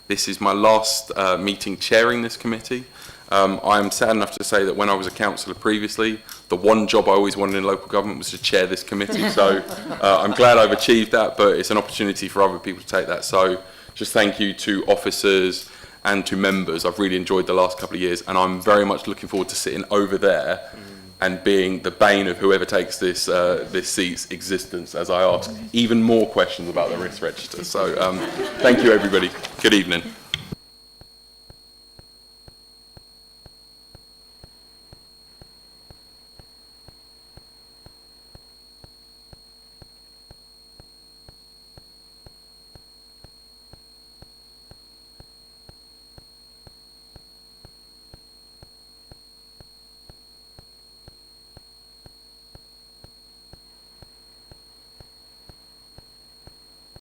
this is my last meeting chairing this committee. I am sad enough to say that when I was a councillor previously, the one job I always wanted in local government was to chair this committee. So I'm glad I've achieved that, but it's an opportunity for other people to take that. So just thank you to officers and to members. I've really enjoyed the last couple of years, and I'm very much looking forward to sitting over there and being the bane of whoever takes this seat's existence as I ask even more questions about the risk register. So thank you, everybody. Good evening.